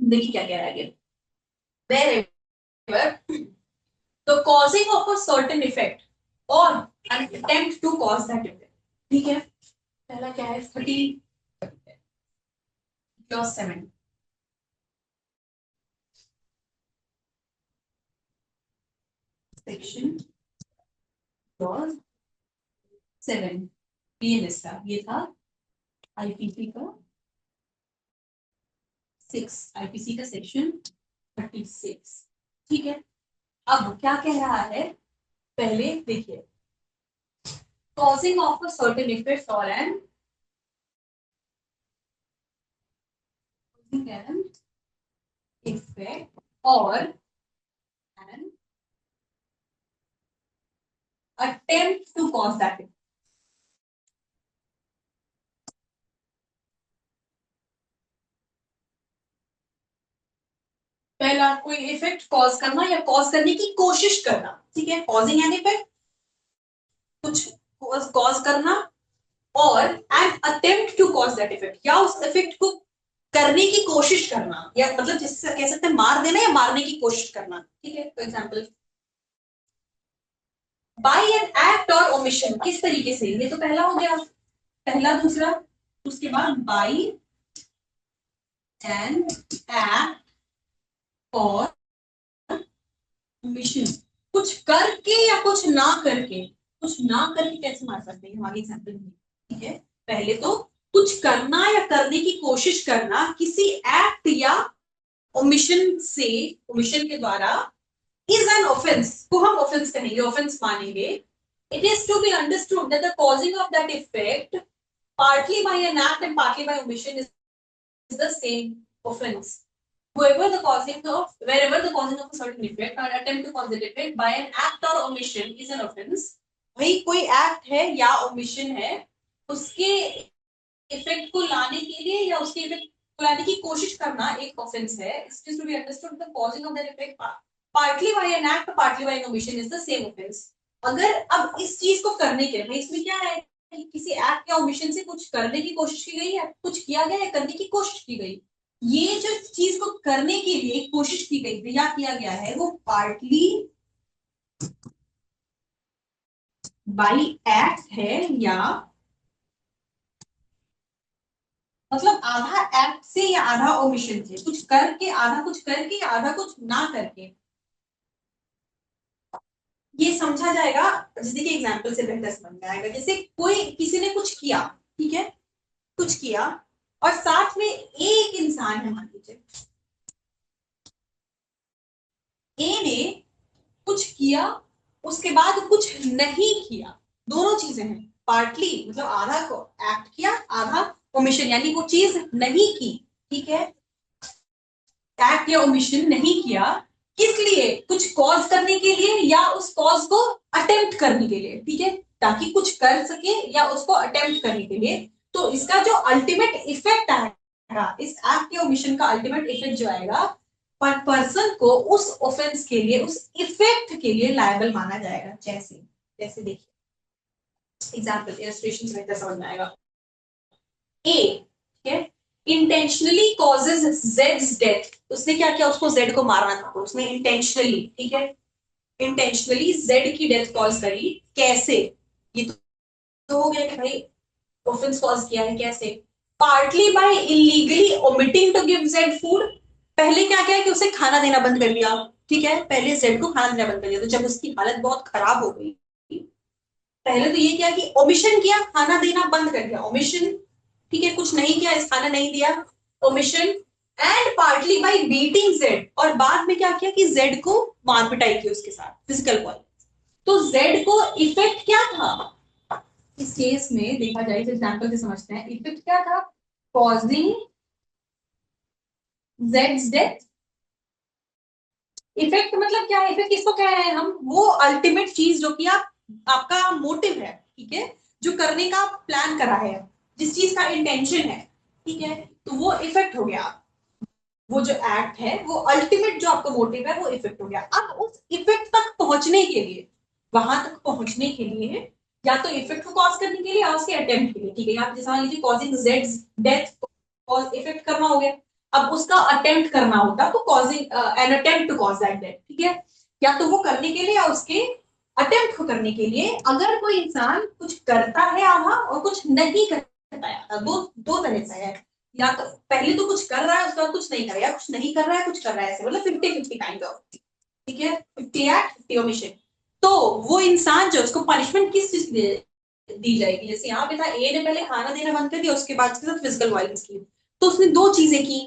देखिए क्या कह रहा है, wherever the causing of a certain effect or an attempt to cause that effect, ठीक है। पहला क्या है 30, क्लॉज 7 सेक्शन क्लॉज 7 बीएनएस का ये था आईपीसी का 6 आईपीसी का सेक्शन 36 ठीक है। अब क्या कह रहा है पहले देखिए causing of a certain effect or an effect or an attempt to cause that effect. पहला कोई इफेक्ट कॉज करना या कॉज करने की कोशिश करना ठीक है कॉजिंग एन इफेक्ट कुछ कॉज करना और an attempt to cause that effect या उस इफेक्ट को करने की कोशिश करना या मतलब जिससे कह सकते हैं मार देना या मारने की कोशिश करना ठीक है for example by an act और ओमिशन किस तरीके से ये तो पहला हो गया पहला दूसरा उसके बाद बाय एन एक्ट और ओमिशन कुछ करके या कुछ ना करके कैसे मार सकते हैं हमारे एग्जांपल में ठीक है पहले तो कुछ करना या करने की कोशिश करना किसी एक्ट या ओमिशन से ओमिशन के द्वारा is an offense को हम offense कहेंगे offense मानेंगे it is to be understood that the causing of that effect partly by an act and partly by omission is the same offense wherever the causing of a certain effect or attempt to cause that effect by an act or omission is an offense भाई कोई एक्ट है या ओमिशन है उसके इफेक्ट को लाने के लिए या उसके इफेक्ट को लाने की कोशिश करना एक ऑफेंस है it is to be understood the causing of that effect partly by an act partly by an omission is the same offence अगर अब इस चीज को करने के लिए इसमें क्या है कि किसी एक्ट या ओमिशन से कुछ करने की कोशिश की गई या कुछ किया गया या करने की कोशिश की गई ये जो चीज को करने के लिए कोशिश की गई या किया गया है वो पार्टली बाय एक्ट है या मतलब आधा एक्ट से या आधा ओमिशन से कुछ करके आधा कुछ ना करके ये समझा जाएगा जैसे कि एग्जांपल से बेहतर समझ में आएगा जैसे कोई किसी ने कुछ किया ठीक है कुछ किया और साथ में एक इंसान है मान लीजिए ए ने कुछ किया उसके बाद कुछ नहीं किया दोनों चीजें हैं पार्टली मतलब आधा को एक्ट किया आधा ओमिशन यानी वो चीज नहीं की ठीक है एक्ट या ओमिशन नहीं किया किस लिए कुछ कॉज करने के लिए या उस कॉज को अटेम्प्ट करने के लिए ठीक है ताकि कुछ कर सके या उसको अटेम्प्ट करने के लिए तो इसका जो अल्टीमेट इफेक्ट आएगा इस एक्ट या ओमिशन का अल्टीमेट इफेक्ट जो आएगा पर पर्सन को उस ऑफेंस के लिए उस इफेक्ट के लिए लायबल माना जाएगा जैसे जैसे देखिए एग्जांपल इलस्ट्रेशन से बेहतर समझ में आएगा ए ठीक है इंटेंशनली कॉजेज जेड्स डेथ उसने क्या किया उसको जेड को मारना था तो उसने इंटेंशनली ठीक है इंटेंशनली जेड की डेथ कॉज करी कैसे ये तो हो गया कि भाई ऑफेंस कॉज किया है कैसे partly by illegally omitting to give Z food पहले क्या किया कि उसे खाना देना बंद कर दिया ठीक है पहले जेड को खाना देना बंद कर दिया तो जब उसकी हालत बहुत खराब हो गई पहले तो ये किया कि ओमिशन किया खाना देना बंद कर दिया ओमिशन ठीक है कुछ नहीं किया इस खाना नहीं दिया omission and partly bye beating Z और बाद में क्या किया कि जेड को मार पिटाई की उसके साथ फिजिकल वायलेंस तो जेड को इफेक्ट क्या था इस केस में देखा जाए इस एग्जांपल से समझते हैं इफेक्ट क्या था कॉजिंग जेड्स डेथ इफेक्ट मतलब क्या है इफेक्ट किसको कह रहे हैं हम वो अल्टीमेट चीज जो कि आपका मोटिव है ठीक है जो करने का प्लान करा है जिस चीज का इंटेंशन है ठीक है तो वो इफेक्ट हो गया वो जो एक्ट है वो अल्टीमेट जो आपका मोटिव है वो इफेक्ट हो गया अब उस इफेक्ट तक पहुंचने के लिए वहां तक पहुंचने के लिए या तो इफेक्ट को कॉज करने के लिए या उसके अटेम्प्ट के लिए ठीक है यहाँ जैसे मान लीजिए कॉजिंग जेड्स डेथ कॉज इफेक्ट करना हो गया अब उसका अटेम्प्ट करना होता तो causing an attempt to cause that death ठीक है या तो वो करने के लिए या उसके अटेम्प्ट को करने के लिए अगर कोई इंसान कुछ करता है आधा और कुछ नहीं करता है दो दो तरह से है या तो पहले तो कुछ कर रहा है उसके बाद कुछ नहीं कर रहा है, या कुछ नहीं कर रहा है कुछ कर रहा है, ऐसे मतलब 50-50 काइंड ऑफ। ठीक है, 50 एक्ट 50 ओमिशन। तो वो इंसान जो, उसको पनिशमेंट किस चीज की दी जाएगी? जैसे यहाँ पे था, ए ने पहले खाना देना बंद कर दिया, उसके बाद उसके साथ फिजिकल वायलेंस की, तो उसने दो चीजें की,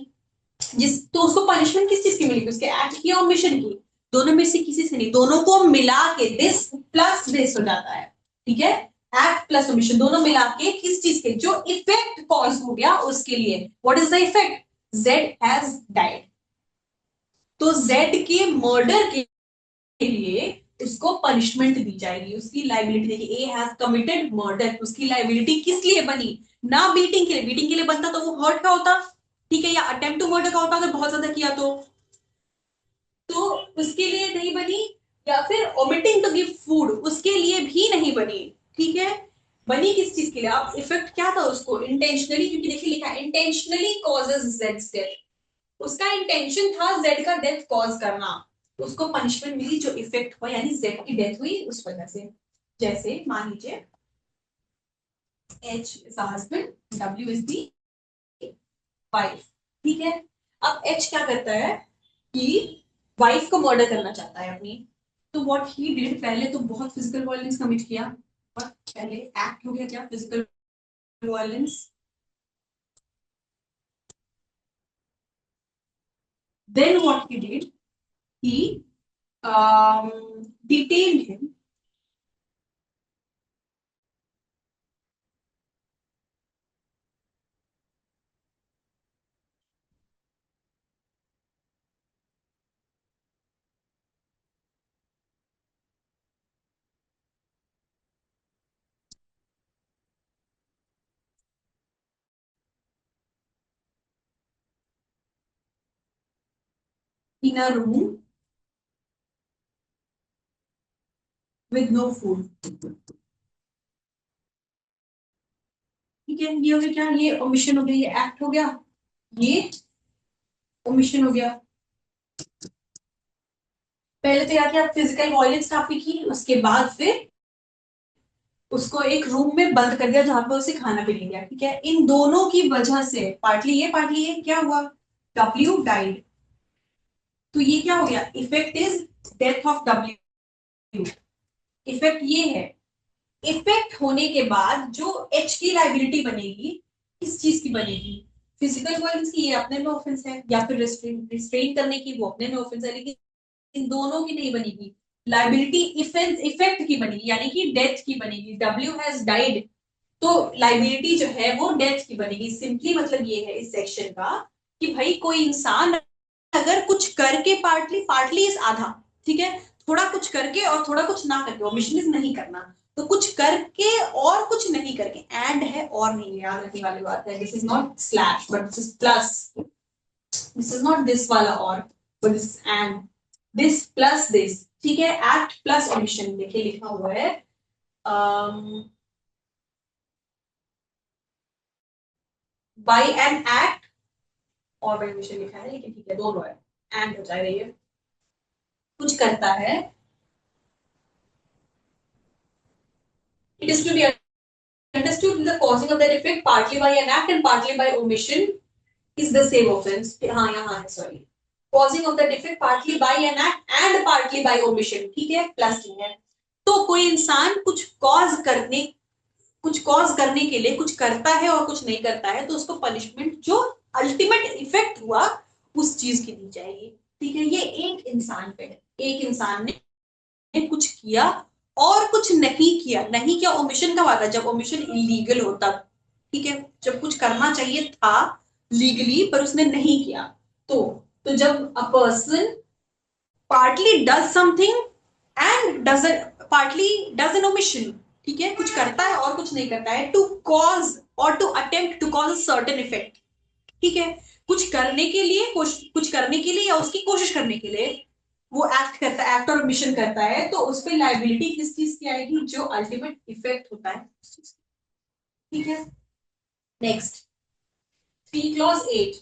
जिस तो उसको पनिशमेंट किस चीज की मिलेगी? उसके एक्ट की और मिशन की। दोनों में से किसी से नहीं, दोनों को मिला के दिस प्लस दिस हो जाता है। ठीक है, एक्ट प्लस मिशन दोनों मिला के किस चीज के, जो इफेक्ट कॉज हो गया उसके लिए। What is the effect? Z has died. तो जेड के मर्डर के लिए उसको पनिशमेंट दी जाएगी, उसकी लाइबिलिटी देखिए, ए हैज कमिटेड मर्डर, उसकी लाइबिलिटी किस लिए बनी? ना बीटिंग के लिए, बीटिंग के लिए बनता तो वो हर्ट का होता, ठीक है, या अटेम्प्ट टू मर्डर का होता अगर बहुत ज्यादा किया तो उसके लिए नहीं बनी। या फिर ओमिटिंग टू गिव फूड, उसके लिए भी नहीं बनी। ठीक है, बनी किस चीज के लिए? अब इफेक्ट क्या था उसको? इंटेंशनली, क्योंकि देखिए लिखा है इंटेंशनली कॉजेज जेड्स डेथ, उसका इंटेंशन था जेड का डेथ कॉज करना, उसको पनिशमेंट मिली जो इफेक्ट हुआ, यानी जेड की डेथ हुई उस वजह से। जैसे मान लीजिए H is husband, W is the wife. ठीक है, अब एच क्या करता है कि वाइफ को मर्डर करना चाहता है अपनी। तो व्हाट ही डिड, पहले तो बहुत फिजिकल वायलेंस कमिट किया, और पहले एक्ट हो गया क्या? Physical violence. Then what he did, he detained him in a room with no food। ठीक है, ये हो गया क्या? ये ओमिशन हो गया, ये एक्ट हो गया, ये ओमिशन हो गया। पहले तो क्या किया? फिजिकल वायलेंस काफी की, उसके बाद फिर उसको एक रूम में बंद कर दिया जहां पे उसे खाना भी नहीं दिया। ठीक है, इन दोनों की वजह से पार्टली ये पार्टली ये क्या हुआ? W died. तो ये क्या हो गया? Effect is death of W. Effect ये है। इफेक्ट होने के बाद जो एच की लाइबिलिटी बनेगी, किस चीज की बनेगी? फिजिकल वायलेंस की, ये अपने में ऑफेंस है, या फिर रिस्ट्रेन करने की, वो अपने में ऑफेंस है, लेकिन इन दोनों की नहीं बनेगी। लाइबिलिटी इफेक्ट की बनेगी, यानी कि डेथ की बनेगी। डब्ल्यू हैज डाइड, तो लाइबिलिटी जो है वो डेथ की बनेगी। सिंपली मतलब ये है इस सेक्शन का कि भाई कोई इंसान अगर कुछ करके, पार्टली पार्टली इज आधा, ठीक है, थोड़ा कुछ करके और थोड़ा कुछ ना करके, ओमिशन इज नहीं करना, तो कुछ करके और कुछ नहीं करके, एंड है और नहीं है, याद रखने वाली बात है। This is not slash but this is plus, this is not this वाला और, but this and, this plus this. ठीक है, एक्ट प्लस ओमिशन देखिए लिखा हुआ है, बाई एन एक्ट और बाई ओमिशन लिखा है, लेकिन ठीक है दोनों है, एंड हो जाएगा ये। कुछ करता है, it is to be understood the causing of that effect partly by an act and partly by omission is the same offense। हाँ यहाँ है, sorry, causing of that effect partly by an act and partly by omission। ठीक है, प्लस नहीं है। तो कोई इंसान कुछ कॉज करने के लिए कुछ करता है और कुछ नहीं करता है, तो उसको पनिशमेंट जो अल्टीमेट इफेक्ट हुआ उस चीज की दी जाएगी। ठीक है, ये एक इंसान पे है, एक इंसान ने कुछ किया और कुछ नहीं किया। नहीं किया ओमिशन का वादा, जब ओमिशन इलीगल होता, ठीक है, जब कुछ करना चाहिए था लीगली पर उसने नहीं किया, तो तो जब a person partly does something and does partly does N omission, ठीक है, कुछ करता है और कुछ नहीं करता है, टू कॉज और to attempt to cause a certain effect. ठीक है, कुछ करने के लिए, कुछ करने के लिए या उसकी कोशिश करने के लिए वो एक्ट करता है, एक्ट और मिशन करता है, तो उस पर लाइबिलिटी किस चीज की आएगी? जो अल्टीमेट इफेक्ट होता है उस चीज की। ठीक है, next, 3 clause 8,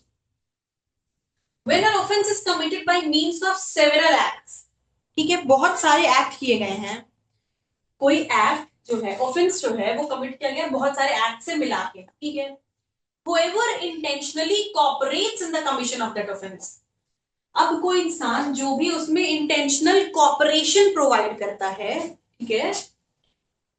when an offense is committed by means of several acts। ठीक है, बहुत सारे एक्ट किए गए हैं, कोई एक्ट जो है, ऑफेंस जो है वो कमिट किया गया बहुत सारे एक्ट से मिला के। ठीक है, whoever intentionally cooperates in the commission of that offense। अब कोई इंसान जो भी उसमें इंटेंशनल कॉपरेशन प्रोवाइड करता है, ठीक है,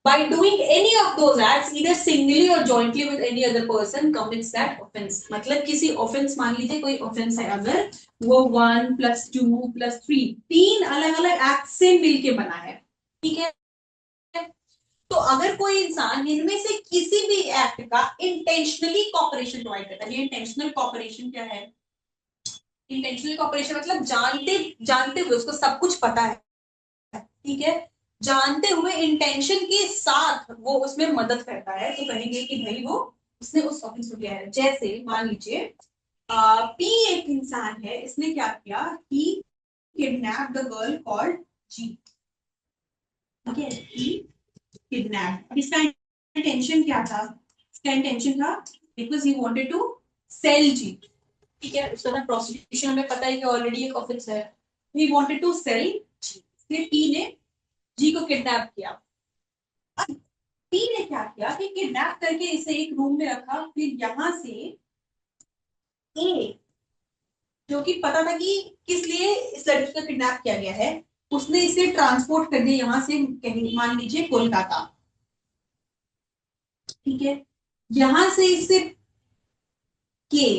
by doing any of those acts either singly or jointly with any other person commits that offense। मतलब किसी offense, मान लीजिए कोई offense है अगर, वो 1 + 2 + 3 तीन अलग अलग एक्ट से मिलके बना है, ठीक है। तो अगर कोई इंसान इनमें से किसी भी एक्ट का इंटेंशनली कॉपरेशन प्रोवाइड करता है, इंटेंशनल कॉपरेशन क्या है? इंटेंशनल कॉपरेशन मतलब जानते जानते हुए, उसको सब कुछ पता है, ठीक है, जानते हुए इंटेंशन के साथ वो उसमें मदद करता है, तो कहेंगे कि भाई वो उसने उस ऑफेंस को किया है। जैसे मान लीजिए पी एक इंसान है, इसने क्या किया कि किडनैप द गर्ल कॉल्ड जी, ठीक है, ही किडनैप। इसका इंटेंशन क्या था? इसका इंटेंशन था because he wanted to sell जी, ठीक है, उसका ना प्रोस्टिट्यूशन हमें पता है कि ऑलरेडी एक ऑफेंस है। ही वांटेड टू सेल जी, इसलिए पी ने जी को किडनैप किया। पी ने क्या किया कि किडनैप करके इसे एक रूम में रखा, फिर यहां से ए, जो कि पता था कि किस लिए इस लड़की का किडनैप किया गया है, उसने इसे ट्रांसपोर्ट कर दिया यहां से कहीं, मान लीजिए कोलकाता, ठीक है, यहां से इसे के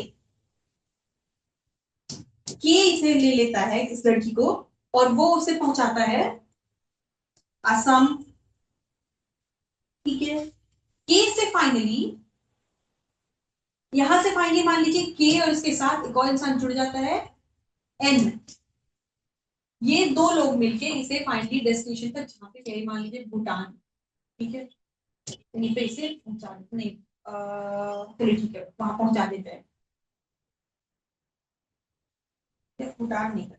के इसे ले लेता है इस लड़की को, और वो उसे पहुंचाता है असम, ठीक है। के से फाइनली, यहां से फाइनली मान लीजिए के और इसके साथ एक और इंसान जुड़ जाता है एन, ये दो लोग मिलके इसे फाइनली डेस्टिनेशन तक, जहाँ पे कहीं मान लीजिए भूटान, ठीक है, कहीं पे इसे पहुंचा देते नहीं, चलिए ठीक है, वहां पहुंचा देते हैं, भूटान नहीं,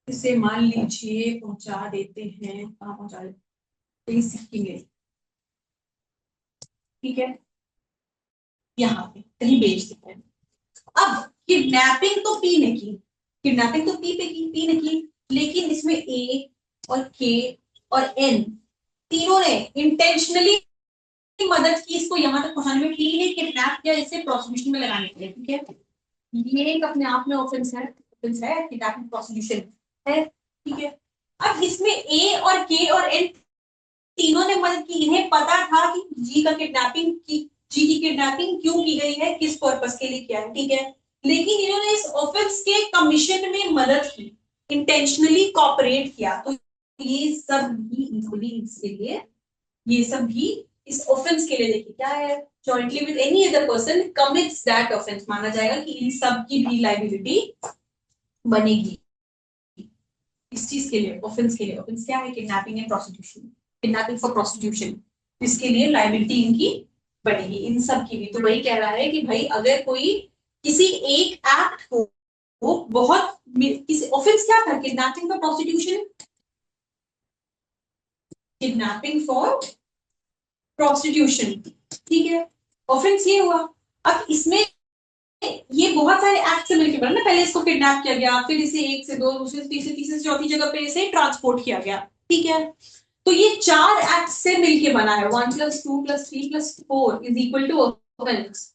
इसे मान लीजिए पहुंचा देते हैं, कहाँ पहुंचा देते हैं, सिक्किम में, ठीक है, यहाँ पे कहीं बेच देते हैं। अब किडनैपिंग तो पी ने की, किडनैपिंग तो पी ने की, लेकिन इसमें ए और के और एन तीनों ने इंटेंशनली मदद की इसको यहां तक पहुंचाने में। टी ने किडनैप किया इसे प्रोसिक्यूशन में लगाने के लिए, ठीक है, ये एक अपने आप में ऑफेंस है किडनैपिंग प्रोसिक्यूशन है, ठीक है। अब इसमें ए और के और एन तीनों ने मदद की, इन्हें पता था कि जी की किडनैपिंग क्यों की गई है, किस पर्पस के लिए किया है, ठीक है, लेकिन इन्होंने इस ऑफेंस के कमीशन में मदद की, इंटेंशनली कॉपरेट किया, तो ये सब भी इक्वली इसके लिए, ये सब भी इस ऑफेंस के लिए देखिए क्या है, jointly with any other person commits that offence, माना जाएगा कि इन सब की भी लाइबिलिटी बनेगी इस चीज के लिए, ऑफेंस के लिए। ऑफेंस क्या है? Kidnapping and prostitution, kidnapping for prostitution, इसके लिए लाइबिलिटी इनकी बढ़ेगी, इन सब की भी। तो वही कह रहा है कि भाई अगर कोई किसी एक एक्ट को वो बहुत, किसी ऑफेंस क्या था? Kidnapping for prostitution, kidnapping for prostitution, ठीक है, ऑफेंस ये हुआ। अब इसमें ये बहुत सारे एक्ट से मिलकर बना ना, पहले इसको किडनैप किया गया, फिर इसे एक से दो, दूसरे से तीसरे, तीसरे से चौथी जगह पे इसे ट्रांसपोर्ट किया गया, ठीक है। तो ये चार एक्ट से मिलके बना है, 1 + 2 + 3 + 4 = ऑफेंस,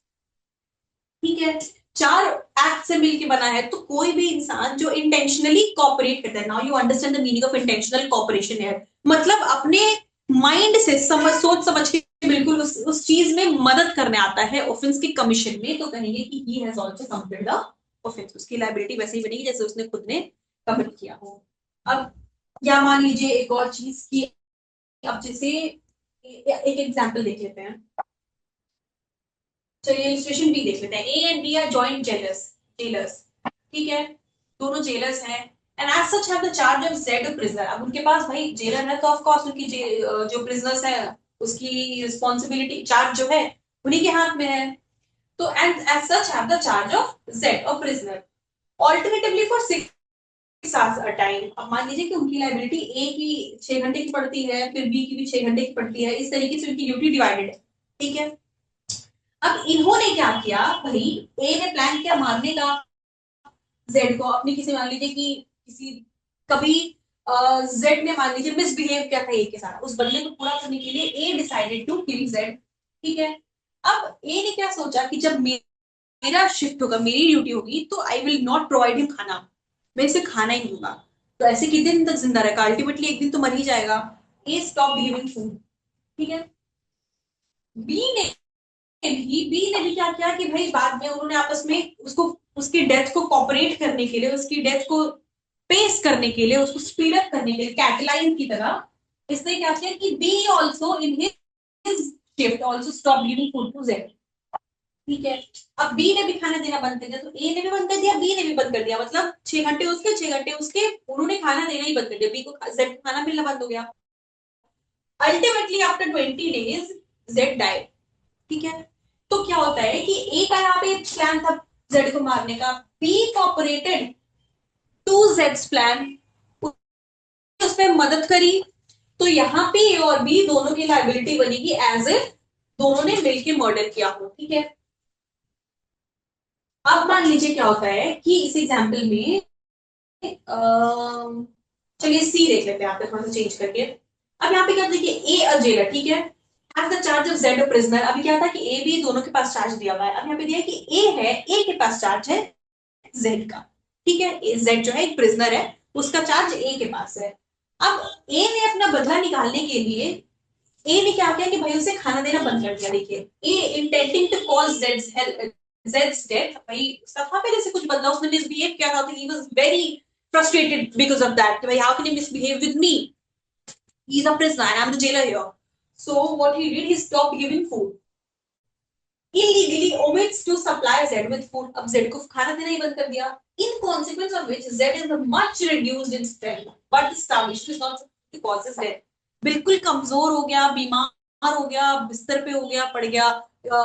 ठीक है, चार एक्ट से मिलके बना है। तो कोई भी इंसान जो इंटेंशनली कॉपरेट करता है, now you understand the meaning of intentional cooperation है, मतलब अपने माइंड से सोच समझ के बिल्कुल उस चीज में मदद करने आता है ऑफेंस के कमीशन में, तो कहेंगे कि he has also committed the offence, उसकी लायबिलिटी वैसे ही बनेगी जैसे उसने खुद ने कमिट किया हो। अब या मान लीजिए एक और चीज की, अब जैसे एक एग्जांपल देख लेते हैं, चलिए इलस्ट्रेशन बी देख लेते हैं। A and B are joint jailers, ठीक है, दोनों जेलर्स हैं, and as such have the charge of Z prisoner. अब उनके पास भाई जेलर है, तो ऑफ कोर्स उनकी जो प्रिजनर्स है उसकी रिस्पॉन्सिबिलिटी, चार्ज जो है उन्हीं के हाथ में है। तो and as such have the charge of Z और prisoner alternatively for 6 hours a time. अब मान लीजिए कि उनकी लाइबिलिटी ए की 6 घंटे की पड़ती है, फिर बी की भी 6 घंटे की पड़ती है, इस तरीके से उनकी ड्यूटी डिवाइडेड है, ठीक है। अब इन्होंने क्या किया भाई, ए ने प्लान किया मारने का जेड को, अपनी किसी, मान लीजिए कि किसी कभी जेड ने मान लीजिए मिसबिहेव किया था ए के साथ, उस बदले को पूरा करने के लिए ए डिसाइडेड टू किल जेड, ठीक है। अब ए ने क्या सोचा कि जब मेरा शिफ्ट होगा, मेरी ड्यूटी होगी, तो I will not provide him खाना, मैं इसे खाना ही नहीं दूंगा। तो ऐसे कितने दिन तक जिंदा रहेगा, अल्टीमेटली एक दिन तो मर ही जाएगा। ए स्टॉप गिविंग फूड, ठीक है। बी ने बी ने भी क्या किया कि भाई बाद में उन्होंने आपस में उसको, उसकी डेथ को कॉपरेट करने के लिए, उसकी डेथ को पेस करने के लिए, उसको स्पीड अप करने के लिए कैटलाइन की तरह इसने क्या किया कि B also in his shift also stop giving food to Z, ठीक है। अब बी ने भी खाना देना बंद कर दिया, तो ए ने भी बंद कर दिया, बी ने भी बंद कर दिया, मतलब 6 घंटे उसके 6 घंटे उसके, उन्होंने खाना देना ही बंद कर दिया, बी को जेड को खाना मिलना बंद हो गया। Ultimately after 20 days Z died, ठीक है। तो क्या होता है कि ए का यहाँ पे प्लान था जेड को मारने का, बी कॉपरेटेड टू जेड्स प्लान, उसमें मदद करी, तो यहाँ पे ए और बी दोनों की लाइबिलिटी बनेगी एज इफ दोनों ने मिलकर मर्डर किया हो, ठीक है। अब मान लीजिए क्या होता है कि इस एग्जाम्पल में चलिए सी देख लेते हैं, आप थोड़ा सा चेंज करके। अब यहाँ पे क्या देखिए, ए अ जेलर, ठीक है, has the charge of Z prisoner. अभी क्या था कि ए बी दोनों के पास चार्ज दिया हुआ है, अब यहाँ पे दिया है कि ए है, ए के पास चार्ज है जेड का, ठीक है। जेड जो है एक प्रिजनर है, उसका चार्ज ए के पास है। अब ए ने अपना बदला निकालने के लिए ए ने क्या किया कि भाई उसे खाना देना बंद कर दिया। देखिए, ए intending to cause Jades help, Jades death, भाई उसका था पहले से कुछ बदला, उसने मिसबिहेव किया था, तो he was very frustrated because of that, भाई how can he misbehave with me, he's a prisoner and I'm the jailer here. So what he did, he stopped giving food, illegally omits to supply Z with food, अब Z को खाना देना ही बंद कर दिया, in consequence of which Z is much reduced in strength but starvation is not causes death, बिल्कुल कमजोर हो गया, बीमार हो गया, बिस्तर पे हो गया, पड़ गया,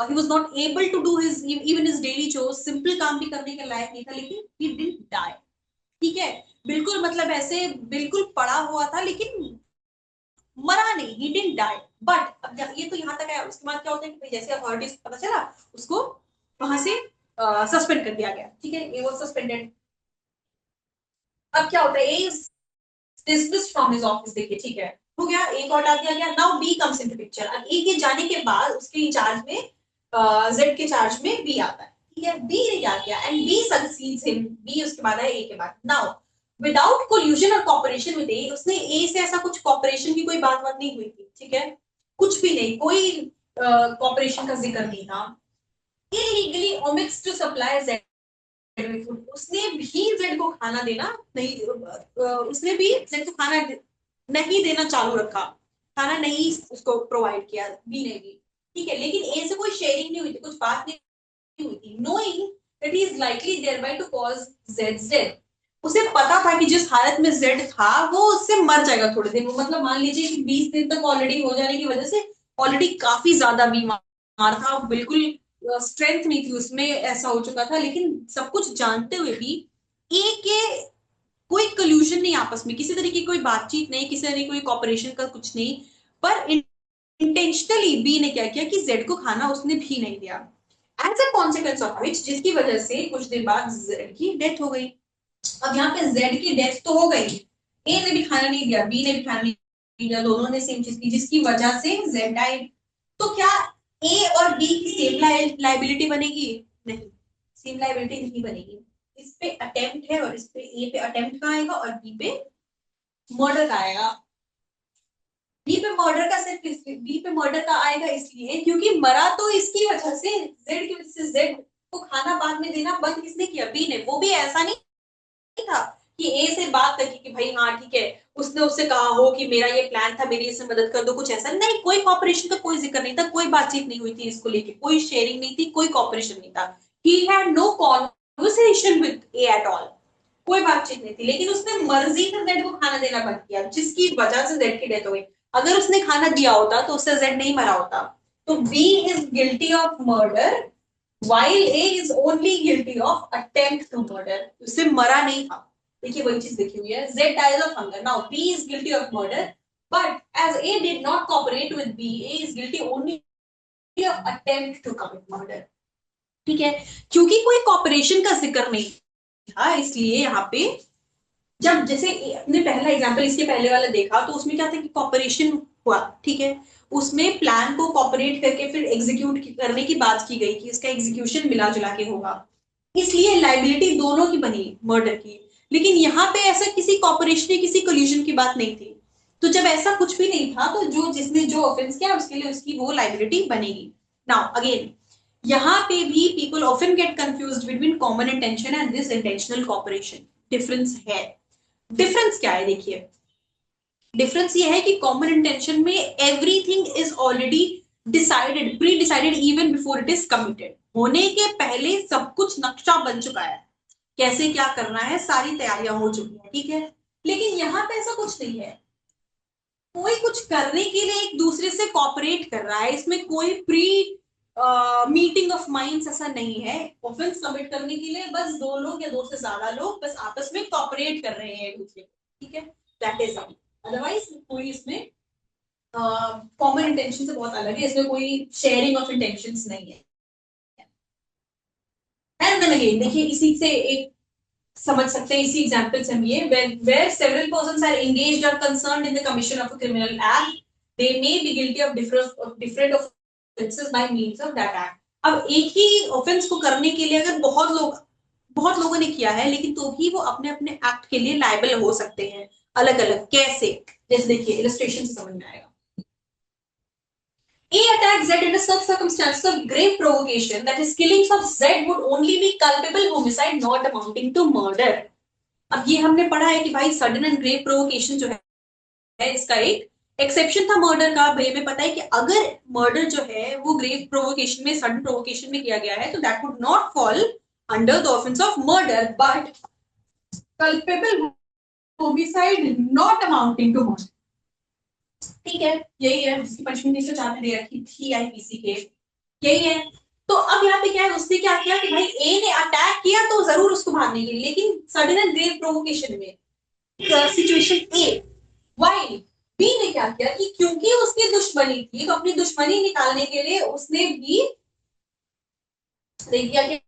he was not able to do his even his daily chores, simple काम भी करने के लायक नहीं था, लेकिन he didn't die, ठीक है। बिल्कुल मतलब ऐसे बिल्कुल पड़ा हुआ था, लेकिन मरा नहीं, ही डिडंट डाई। बट अब ये तो यहाँ तक है, उसके बाद क्या होता है कि जैसे अथॉरिटीज पता चला, उसको वहां से सस्पेंड कर दिया गया, ठीक है, ये वो सस्पेंडेड। अब क्या होता है, A is dismissed from his office, देखिए ठीक है, हो गया, ए को हटा दिया गया। Now B comes into picture, अब ए के जाने के बाद उसके इंचार्ज में जेड के चार्ज में बी आता है, ठीक है। बी ने क्या किया and B succeeds him, B उसके बाद है ए के बाद। नाउ विदाउट कोल्यूशन और कॉपरेशन विद ए, उसने ए से ऐसा कुछ कॉपरेशन की कोई बात बात नहीं हुई थी, ठीक है, कुछ भी नहीं, कोई कॉपरेशन का जिक्र नहीं था। इलीगली ओमिट्स टू सप्लाई जेड, उसने भी जेड को खाना देना नहीं, उसने भी जेड को खाना नहीं देना चालू रखा, खाना नहीं उसको प्रोवाइड किया बी ने भी, ठीक है। लेकिन ए से कोई शेयरिंग नहीं हुई थी, कुछ बात नहीं हुई थी, knowing that he is likely thereby to cause जेड्स डेथ, उसे पता था कि जिस हालत में जेड था वो उससे मर जाएगा थोड़े दिन, मतलब मान लीजिए कि 20 दिन तक ऑलरेडी हो जाने की वजह से ऑलरेडी काफी ज्यादा बीमार था, बिल्कुल स्ट्रेंथ नहीं थी उसमें, ऐसा हो चुका था। लेकिन सब कुछ जानते हुए भी ए के कोई कल्यूजन नहीं, आपस में किसी तरीके की कोई बातचीत नहीं, किसी तरीके कोई कॉपरेशन का कुछ नहीं, पर इंटेंशनली बी ने क्या किया कि जेड को खाना उसने भी नहीं दिया, as a consequence of which, जिसकी वजह से कुछ दिन बाद जेड की डेथ हो गई। अब यहाँ पे जेड की डेथ तो हो गई, ए ने भी खाना नहीं दिया, बी ने भी खाना नहीं दिया, दोनों ने सेम चीज की, जिसकी वजह से जेड डाइड। तो क्या ए और बी की सेम लाइबिलिटी बनेगी? नहीं, सेम लाइबिलिटी नहीं बनेगी। इस पे अटेम्प्ट है, और इस पे ए पे अटेम्प्ट का आएगा और बी पे मर्डर का आएगा। बी पे मर्डर का सिर्फ बी पे मर्डर का आएगा इसलिए क्योंकि मरा तो इसकी वजह से, जेड की वजह से। जेड को खाना बाद में देना बंद किसने किया? बी ने। वो भी ऐसा नहीं था कि ए से बात करके कि भाई हाँ ठीक है, उसने उससे कहा हो कि मेरा ये प्लान था, मेरी इससे मदद कर दो, कुछ ऐसा नहीं, कोई कॉपरेशन का कोई जिक्र नहीं था, कोई बातचीत नहीं हुई थी इसको लेके, कोई शेयरिंग नहीं थी, कोई कॉपरेशन नहीं था। He had no conversation with A at all, कोई बातचीत नहीं थी, लेकिन उसने मर्जी से जेड को खाना देना बंद किया, जिसकी वजह से जेड की डेथ हो गई। अगर उसने खाना दिया होता तो उससे जेड नहीं मरा होता। तो B is guilty of murder while A is only guilty of attempt to murder, उससे मरा नहीं था। देखिए वही चीज लिखी हुई है, Z dies of hunger. Now B is guilty of murder, but as A did not cooperate with B, A is guilty only of attempt to commit murder. ठीक है, क्योंकि कोई कॉपरेशन का जिक्र नहीं था, इसलिए यहाँ पे जब जैसे अपने पहला एग्जांपल इसके पहले वाला देखा तो उसमें क्या था कि कॉपरेशन हुआ, ठीक है, उसमें प्लान को कॉपरेट करके फिर एग्जीक्यूट करने की बात की गई कि इसका एग्जीक्यूशन मिला जुला के होगा, इसलिए लाइबिलिटी दोनों की बनी मर्डर की। लेकिन यहाँ पे ऐसा किसी कॉपरेशन किसी कोलिजन की बात नहीं थी। तो जब ऐसा कुछ भी नहीं था तो जो जिसने जो ऑफेंस किया उसके लिए उसकी वो लाइबिलिटी बनेगी। नाउ अगेन यहाँ पे भी people often get confused between common intention and this intentional cooperation. Difference है। डिफरेंस क्या है देखिए, डिफरेंस ये है कि कॉमन इंटेंशन में everything is already decided, pre decided even before it is committed, होने के पहले सब कुछ नक्शा बन चुका है, कैसे क्या करना है सारी तैयारियां हो चुकी है, ठीक है। लेकिन यहाँ पे ऐसा कुछ नहीं है, कोई कुछ करने के लिए एक दूसरे से कॉपरेट कर रहा है, इसमें कोई प्री मीटिंग ऑफ माइंड्स ऐसा नहीं है। ऑफेंस कमिट करने के लिए बस दो लोग या दो से ज्यादा लोग बस आपस में कॉपरेट कर रहे हैं एक दूसरे को, ठीक है, दैट इज ऑल। अदरवाइज कोई इसमें कॉमन इंटेंशन से बहुत अलग है, इसमें कोई शेयरिंग ऑफ इंटेंशंस नहीं है। एंड देन अगेन देखिए इसी से एक समझ सकते हैं, इसी एग्जांपल से हम ये where several persons are engaged or concerned in the commission of a criminal act, they may be guilty of different offenses by means of that act। अब एक ही ऑफेंस को करने के लिए अगर बहुत लोगों ने किया है लेकिन तो भी वो अपने अपने एक्ट के लिए लायबल हो सकते हैं, अलग अलग कैसे, जैसे देखिए इलस्ट्रेशन से समझ में आएगा। A attacks Z in such circumstances of grave provocation that his killings of Z would only be culpable homicide not amounting to murder। अब ये हमने पढ़ा है कि भाई सडन एंड ग्रेव प्रोवोकेशन जो है इसका एक एक्सेप्शन था मर्डर का। भाई हमें पता है कि अगर मर्डर जो है वो ग्रेव प्रोवोकेशन में सडन प्रोवोकेशन में किया गया है तो that would not fall under the offence of murder but culpable homicide not amounting to murder, ठीक है। यही है जिसकी पनिशमेंट 304 में दे रखी थी आईपीसी के, यही है। तो अब यहाँ पे क्या है, उसने क्या किया कि भाई ए ने अटैक किया तो जरूर उसको भागने के लिए, लेकिन सडन एंड ग्रेव प्रोवोकेशन में सिचुएशन ए, वाई बी ने क्या किया कि क्योंकि उसकी दुश्मनी थी तो अपनी दुश्मनी निकालने के लिए उसने भी किया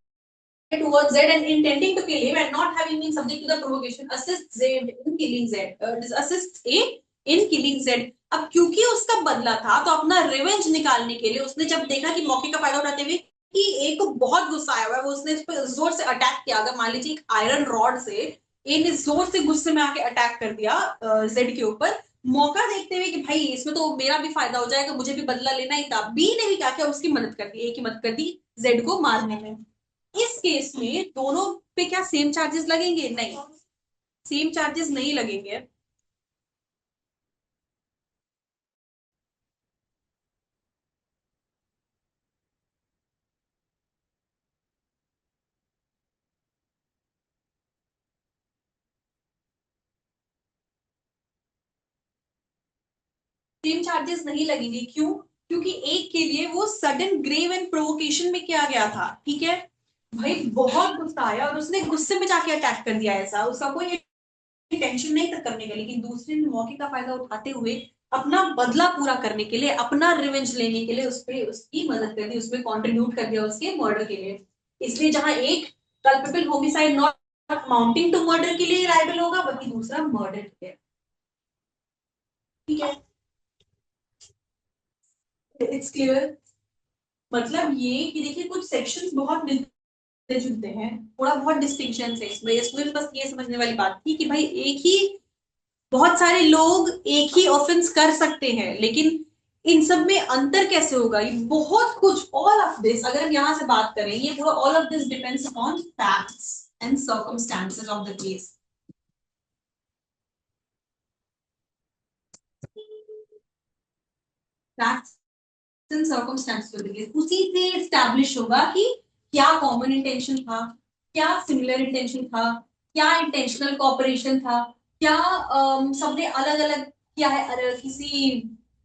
towards Z and intending to kill him and not having been subject to the provocation assists Z in killing Z, assists A in killing Z। अब क्योंकि उसका बदला था तो अपना रिवेंज निकालने के लिए उसने जब देखा कि मौके का फायदा उठाते हुए कि ए को बहुत गुस्सा आया हुआ है, वो उसने इस पर जोर से अटैक किया। अगर मान लीजिए एक आयरन रॉड से ए ने जोर से गुस्से में आके अटैक कर दिया जेड के ऊपर, मौका देखते हुए कि भाई इसमें तो मेरा भी फायदा हो जाएगा, मुझे भी बदला लेना ही था, बी ने भी क्या किया उसकी मदद कर दी, ए की मदद कर दी जेड को मारने में। इस केस में दोनों पे क्या सेम चार्जेस लगेंगे? नहीं, सेम चार्जेस नहीं लगेंगे। सेम चार्जेस नहीं लगेंगे, क्यों? क्योंकि एक के लिए वो सडन ग्रेव एंड प्रोवोकेशन में किया गया था, ठीक है, भाई बहुत गुस्सा आया और उसने गुस्से में जाके अटैक कर दिया, ऐसा उसका कोई इंटेंशन नहीं था करने का, लेकिन दूसरे ने मौके का फायदा उठाते हुए अपना बदला पूरा करने के लिए, अपना रिवेंज लेने के लिए उस पे उसकी मदद कर दी, उसमें कंट्रीब्यूट कर दिया उसके मर्डर के लिए। इसलिए जहां एक culpable homicide not amounting to murder के लिए लायबल होगा वही दूसरा मर्डर के लिए, ठीक है। It's clear. मतलब ये कि देखिए कुछ सेक्शंस बहुत मिलते जुलते हैं, थोड़ा बहुत डिस्टिंक्शन है इसमें, इसमें बस ये समझने वाली बात थी कि भाई एक ही बहुत सारे लोग एक ही ऑफेंस कर सकते हैं, लेकिन इन सब में अंतर कैसे होगा, ये बहुत कुछ, ऑल ऑफ दिस अगर हम यहाँ से बात करें ये पूरा all of this depends upon facts and circumstances of the case. Facts and circumstances of the case उसी से एस्टैब्लिश होगा कि क्या कॉमन इंटेंशन था, क्या सिमिलर इंटेंशन था, क्या इंटेंशनल कॉपरेशन था, क्या सबने अलग अलग किया है, किसी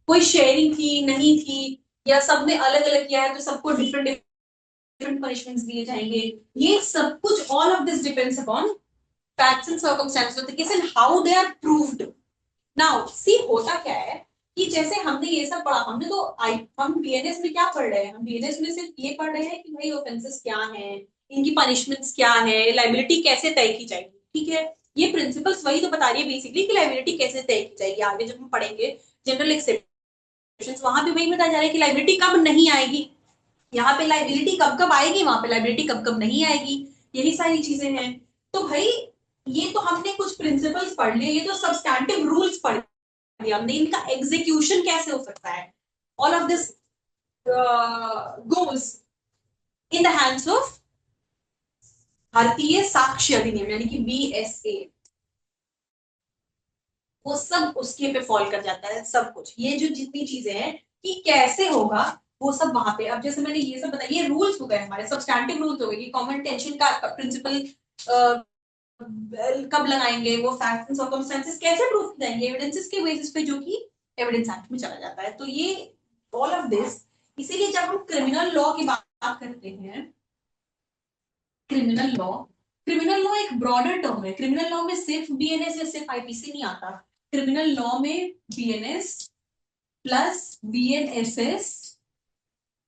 कोई शेयरिंग थी नहीं थी, या सबने अलग अलग किया है तो सबको डिफरेंट डिफरेंट पनिशमेंट्स दिए जाएंगे। ये सब कुछ all of this depends upon facts and circumstances of the case and how they are proved. Now see होता क्या है कि जैसे हमने ये सब पढ़ा, हमने तो हम बीएनएस में क्या पढ़ रहे हैं, हम बीएनएस में सिर्फ ये पढ़ रहे हैं कि भाई ऑफेंसेस क्या हैं, इनकी पनिशमेंट्स क्या है, लाइबिलिटी कैसे तय की जाएगी, ठीक है। ये प्रिंसिपल्स वही तो बता रही है बेसिकली कि लाइबिलिटी कैसे तय की जाएगी। आगे जब हम पढ़ेंगे जनरल एक्सेप्शंस, वहां पे वही बताया जा रहा है कि लाइबिलिटी कब नहीं आएगी, यहाँ पे लाइबिलिटी कब कब आएगी, वहां पे लाइबिलिटी कब कब नहीं आएगी, यही सारी चीजें हैं। तो भाई ये तो हमने कुछ प्रिंसिपल्स पढ़ लिए, ये तो सब्सटैंटिव रूल्स पढ़ लिया हमने, इनका एग्जीक्यूशन कैसे हो सकता है, all of this goes in the hands of भारतीय साक्ष्य अधिनियम यानी कि BSA। वो सब उसके पे फॉल कर जाता है सब कुछ, ये जो जितनी चीजें हैं कि कैसे होगा वो सब वहां पे। अब जैसे मैंने ये सब बताया, ये रूल्स हो गए हमारे, सब्सटैंटिव रूल्स हो गए कि कॉमन टेंशन का प्रिंसिपल कब लगाएंगे, वो फैक्ट्स एंड सर्कमस्टेंसेस कैसे प्रूव किए जाएंगे, एविडेंसेस के बेसिस पे, जो कि एविडेंस एक्ट में चला जाता है। तो ये ऑल ऑफ दिस, इसीलिए जब हम क्रिमिनल लॉ की बात करते हैं, क्रिमिनल लॉ, क्रिमिनल लॉ एक ब्रॉडर टर्म है। क्रिमिनल लॉ में सिर्फ BNS या सिर्फ IPC नहीं आता, क्रिमिनल लॉ में BNS plus BNSS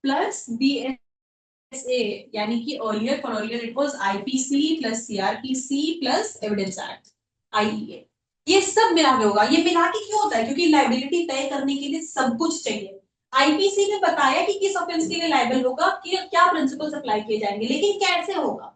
plus BSA, यानी कि earlier for earlier it was IPC plus CRPC plus evidence act IEA, ये सब मिला के होगा। ये मिला के क्यों होता है, क्योंकि लाइबिलिटी तय करने के लिए सब कुछ चाहिए। IPC ने बताया कि किस ऑफेंस के लिए लाइबल होगा, कि क्या प्रिंसिपल्स अप्लाई किए जाएंगे, लेकिन कैसे होगा,